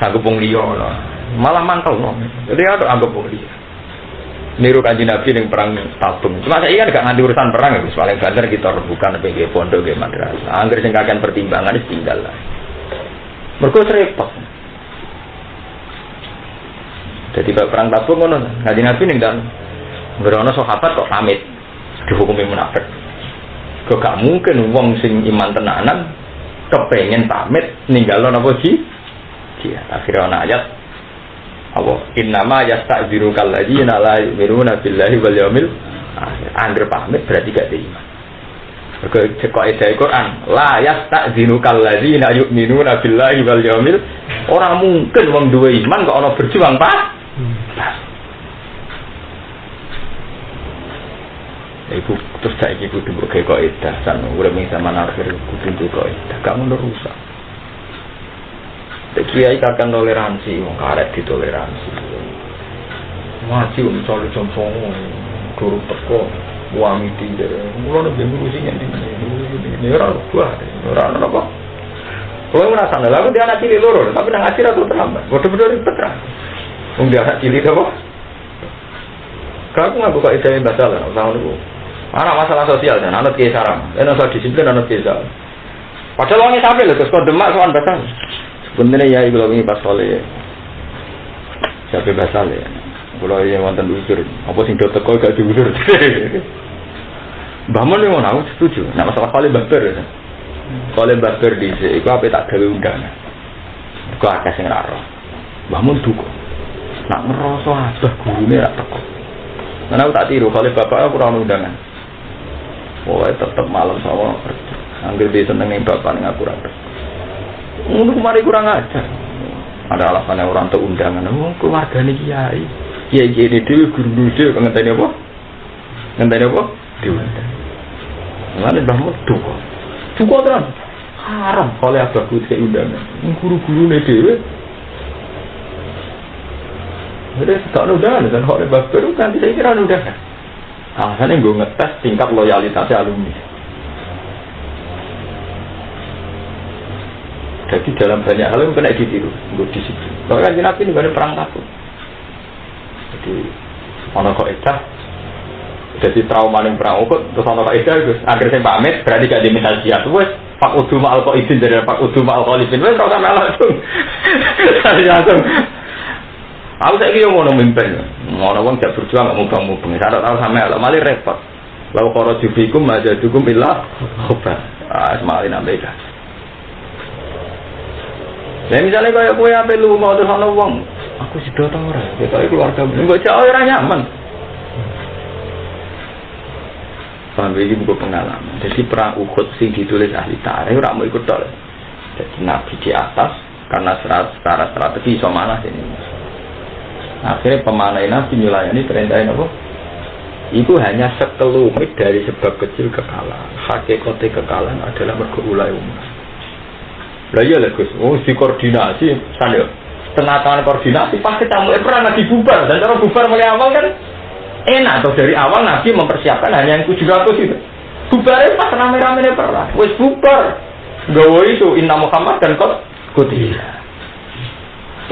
[SPEAKER 1] Sanggup wong liya lho. Malah mantau. Jadi ada anggap wong liya. Niru Kanjeng Nabi ning perang Tabung. Cuma saya kan gak nganti urusan perang ya, paling banter kita rebukan PG pondok ge madrasah. Angger sing kakean pertimbangan wis tinggal lah. Mergo repot. Jadi perang Tabung ngono, Kanjeng Nabi ning dan ngrono sahabat kok pamit dihukumi munafik. Kok gak mungkin wong sing iman tenanan kepengen pamit ninggalo napa sih? Dia akhirnya ana ayat Allah innama yasta'dziru kalladzina la yu'minuna billahi wal yaumil akhir. Angger pamit berarti gak iman. Mergo kok edae Quran, la yasta'dziru kalladzina yu'minuna billahi wal yaumil. Ora mungkin wong duwe iman kok ana berjuang, Pak. Iku terus saiki kudu mbok gawe kaidah san urip ing zaman akhir kudu duwe kaidah. Gak ngono rusak. Kiai kakek toleransi, wong karek ditoleransi. Ngaji wong solo jompong, guru teko, wangi tidur. Mula nek ngurusi ngendi ini ora buah, ora apa. Kowe ora sana, lagu dia anak cilik loro, tapi nang ngaji ra terlambat. Bodoh-bodoh ribet ra. Wong dia anak cilik apa? Kamu ngaku kok ide masalah, tahun itu. Anak masalah sosial dan anut kiai sarang, masalah disiplin anut kiai sarang. Padahal wongnya sampai lho, terus kok demak soal batang. Sebenarnya ya ibu ini pas oleh siapa bahasa le, kalau yang mantan usur, apa sing dokter kau gak diusur. Bahman yang mana aku setuju. Nak masalah kali bakter, kali bakter di sini, aku apa tak gawe undangan. Aku akan sing raro. Bahman duko. Nak merosot abah guru ni tak teko. Karena aku tak tiru, kali bapak aku kurang undangan. Wah tetap malam sama. Ambil dia seneng nih bapak nih aku rata. Untuk kemarin kurang ajar. Ada alasannya orang untuk undangan. Keluarga ni kiai. Kiai ni dia guru dia. Ngenteni apa? Ngenteni apa? Diundang. Mana dah mutu. Cukup kan? Haram. Kalau abah ku saya undangan. Guru-guru ni dia. Jadi tak undangan. Dan kalau abah baru nanti saya kira undangan. Alasannya gue ngetes tingkat loyalitasnya alumni. Jadi dalam banyak hal yang kena ditiru, untuk disiplin. Kalau kan Nabi ini banyak perang takut. Jadi orang kok edah, jadi trauma yang perang ukut, terus orang kok edah, agar saya pamit, berarti gak diminta siap. Wes, Pak Udu ma'al Qaidin dari Pak Udu ma'al Khalifin. Wes, kalau sampai langsung, saya langsung. Aku saya kira mau memimpin, mau orang tidak berjuang, nggak mubang-mubang. Saya tahu sampai lah, malah repot. Lalu kalau jubikum aja jukum ilah, khobar. Semalin Amerika. Nah misalnya kayak kue apa lu mau terus ana wong, aku sudah tahu orang, kita keluarga, enggak jauh orang nyaman. Sampai ini buku pengalaman. Jadi perang Uhud sing ditulis ahli tarikh, orang mau ikut dol. Jadi Nabi di atas karena secara strategi iso manah ini. Akhirnya pemanah Nabi nyulayani perintahin apa? Itu hanya sekelumit dari sebab kecil kekalahan. Hakikate kekalahan adalah mergo ulai umat. Lah iya lah Gus, dikoordinasi, sana tengah tangan koordinasi pasti tamu perang lagi bubar dan cara bubar mulai awal kan enak atau dari awal Nabi mempersiapkan hanya yang 700 itu. Bubarnya pas rame-rame perang, wes bubar, gawe itu Inna Muhammad dan Qutila.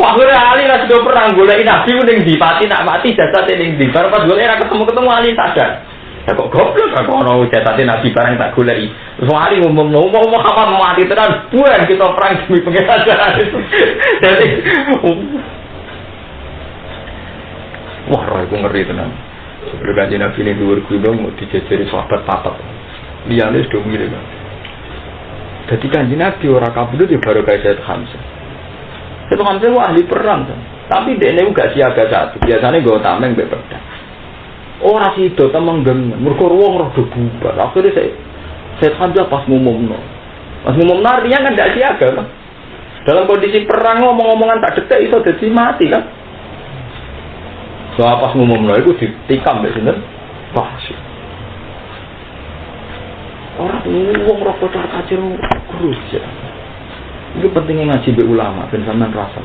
[SPEAKER 1] Wah Ali lah sudah perang golek Nabi mending dipati nak mati jasad ning ndi. Baru pas golek ra ketemu Ali sadar. Ya kok goblok kok ono jasad Nabi barang tak goleki. Soalnya ngomong Muhammad mati tenan, buan kita perang demi pengiran. Jadi, wah, roh itu ngeri tenan. Sebelum Kanjeng Nabi ini dhuwur gunung mau dijejeri sahabat papat. Liyane sudah mirip. Jadi Kanjeng Nabi ora kabudut ya baru kayak Sayyid Hamzah. Sayyid Hamzah itu ahli perang, tapi dia ini gak siaga satu. Biasanya gue tameng mbek pedang. Ora sido temeng dengan mergo wong roh bubar. Akhirnya Sayyid Hamzah pas ngumumno. Pas ngumumno artinya kan gak siaga kan. Dalam kondisi perang ngomong-ngomongan tak detek iso dadi mati kan. Soal pas ngumumno iku ditikam mbek sinten? Wah. Ora wong roh kotor kacir terus ya. Itu pentingnya ngaji be ulama ben sampean rasa.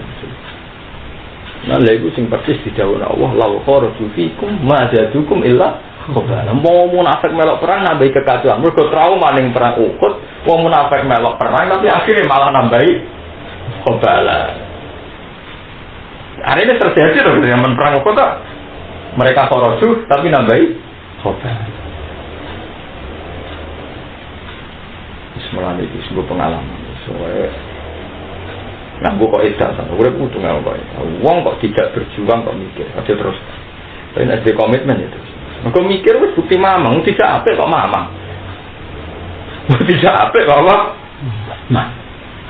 [SPEAKER 1] Nah, lha iku sing persis didhawuhna Allah, "La kharaju fikum ma zadukum illa khabala." Mau munafik melok perang nambahi kekacauan. Mergo trauma ning perang Uhud, wong munafik melok perang tapi akhirnya malah nambahi khabala. Hari ini terjadi loh zaman perang Uhud tak? Mereka kharaju tapi nambahi khabala. Bismillah iki sebuah pengalaman. Soale nanggo kok edan sampe urip kudu ngono kok. Wong kok tidak berjuang kok mikir, aja terus. Tapi nek komitmen ya terus. Mergo mikir wis bukti mamang, tidak apik kok mamang. Tidak apik kok apa? Nah.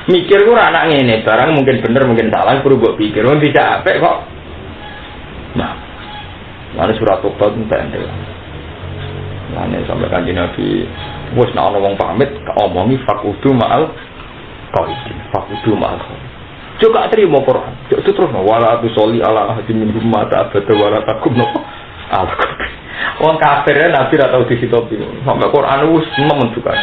[SPEAKER 1] Mikir ku ora anak ngene, barang mungkin bener mungkin salah perlu mbok pikir. Wong tidak apik kok. Nah. Lalu surat tobat entek entek. Lalu sampai Kanjeng Nabi wis nek ana wong pamit omongi fakudu ma'al qaidin, fakudu ma'al qaidin. Juga terima Quran. Itu terus wala tu soli ala ahadin min mata abada wala takum no. Wong kafir Nabi ra tau disitopi. Sampai Quran wis menunjukkan.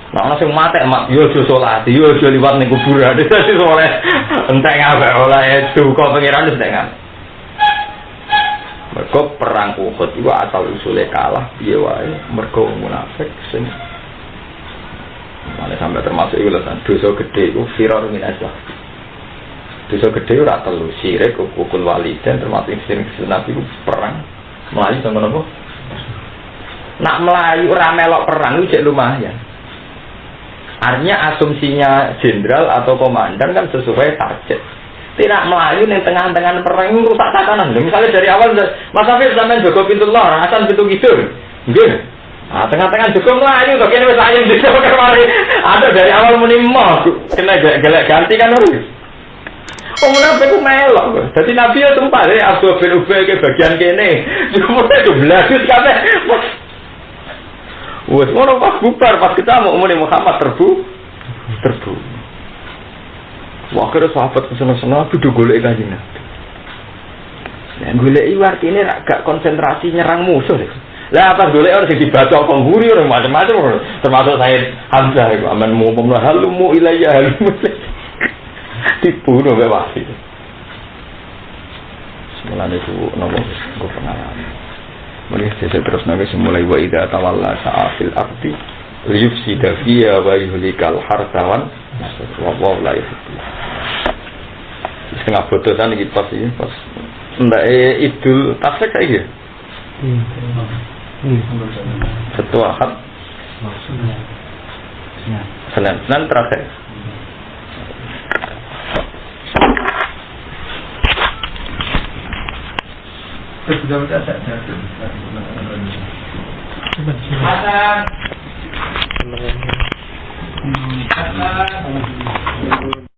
[SPEAKER 1] Nah ana sing mate mak yo aja salat, yo aja liwat ning kuburan. Dadi soleh entek ngabe oleh duka pengiran wis entek. Mergo perang Uhud iku asal usule kalah piye wae mergo munafik sing mana sampai termasuk itu lah dosa gede itu firar minaslah. Dosa gede ora telu syirik ukul walidan termasuk sing Nabi itu perang melayu sama apa? Nak melayu ora melok perang itu cek lumayan. Artinya asumsinya jenderal atau komandan kan sesuai target. Tidak melayu ning tengah-tengah perang itu rusak tatanan. Misalnya dari awal Mas Afif sampean jaga pintu lor, Hasan pintu kidul. Nggih. Ah tengah-tengah juga melayu kok kene wis ayem dhewe kemari. Ada dari awal muni mo, kena gelek ganti kan urus. Oh munafik ku melok. Dadi Nabi ya sumpah Abu bin Ubay ke bagian kene. Cuma itu blagus kabeh. Wes ngono pas bubar pas ketemu umune Muhammad terbu. Wah kira sahabat kesana-sana kudu golek Kanjeng Nabi. Nah golek iki artine gak konsentrasi nyerang musuh. Lah pas golek ora sing dibaca penghuri ora macam-macam termasuk Sayyid Hamzah iku aman ngomong halumu ilayya halumu. Dibunuh wae wae. Semula itu nopo go pengalaman. Mari kita terus nang mulai wa idza tawalla sa'afil ardi yufsida fiha wa yuhlikal hartawan wa la yuhlik. Setengah bodohan iki pas ndake Idul Tasik saiki. Setua Ahad. Senin terakhir. Hasan.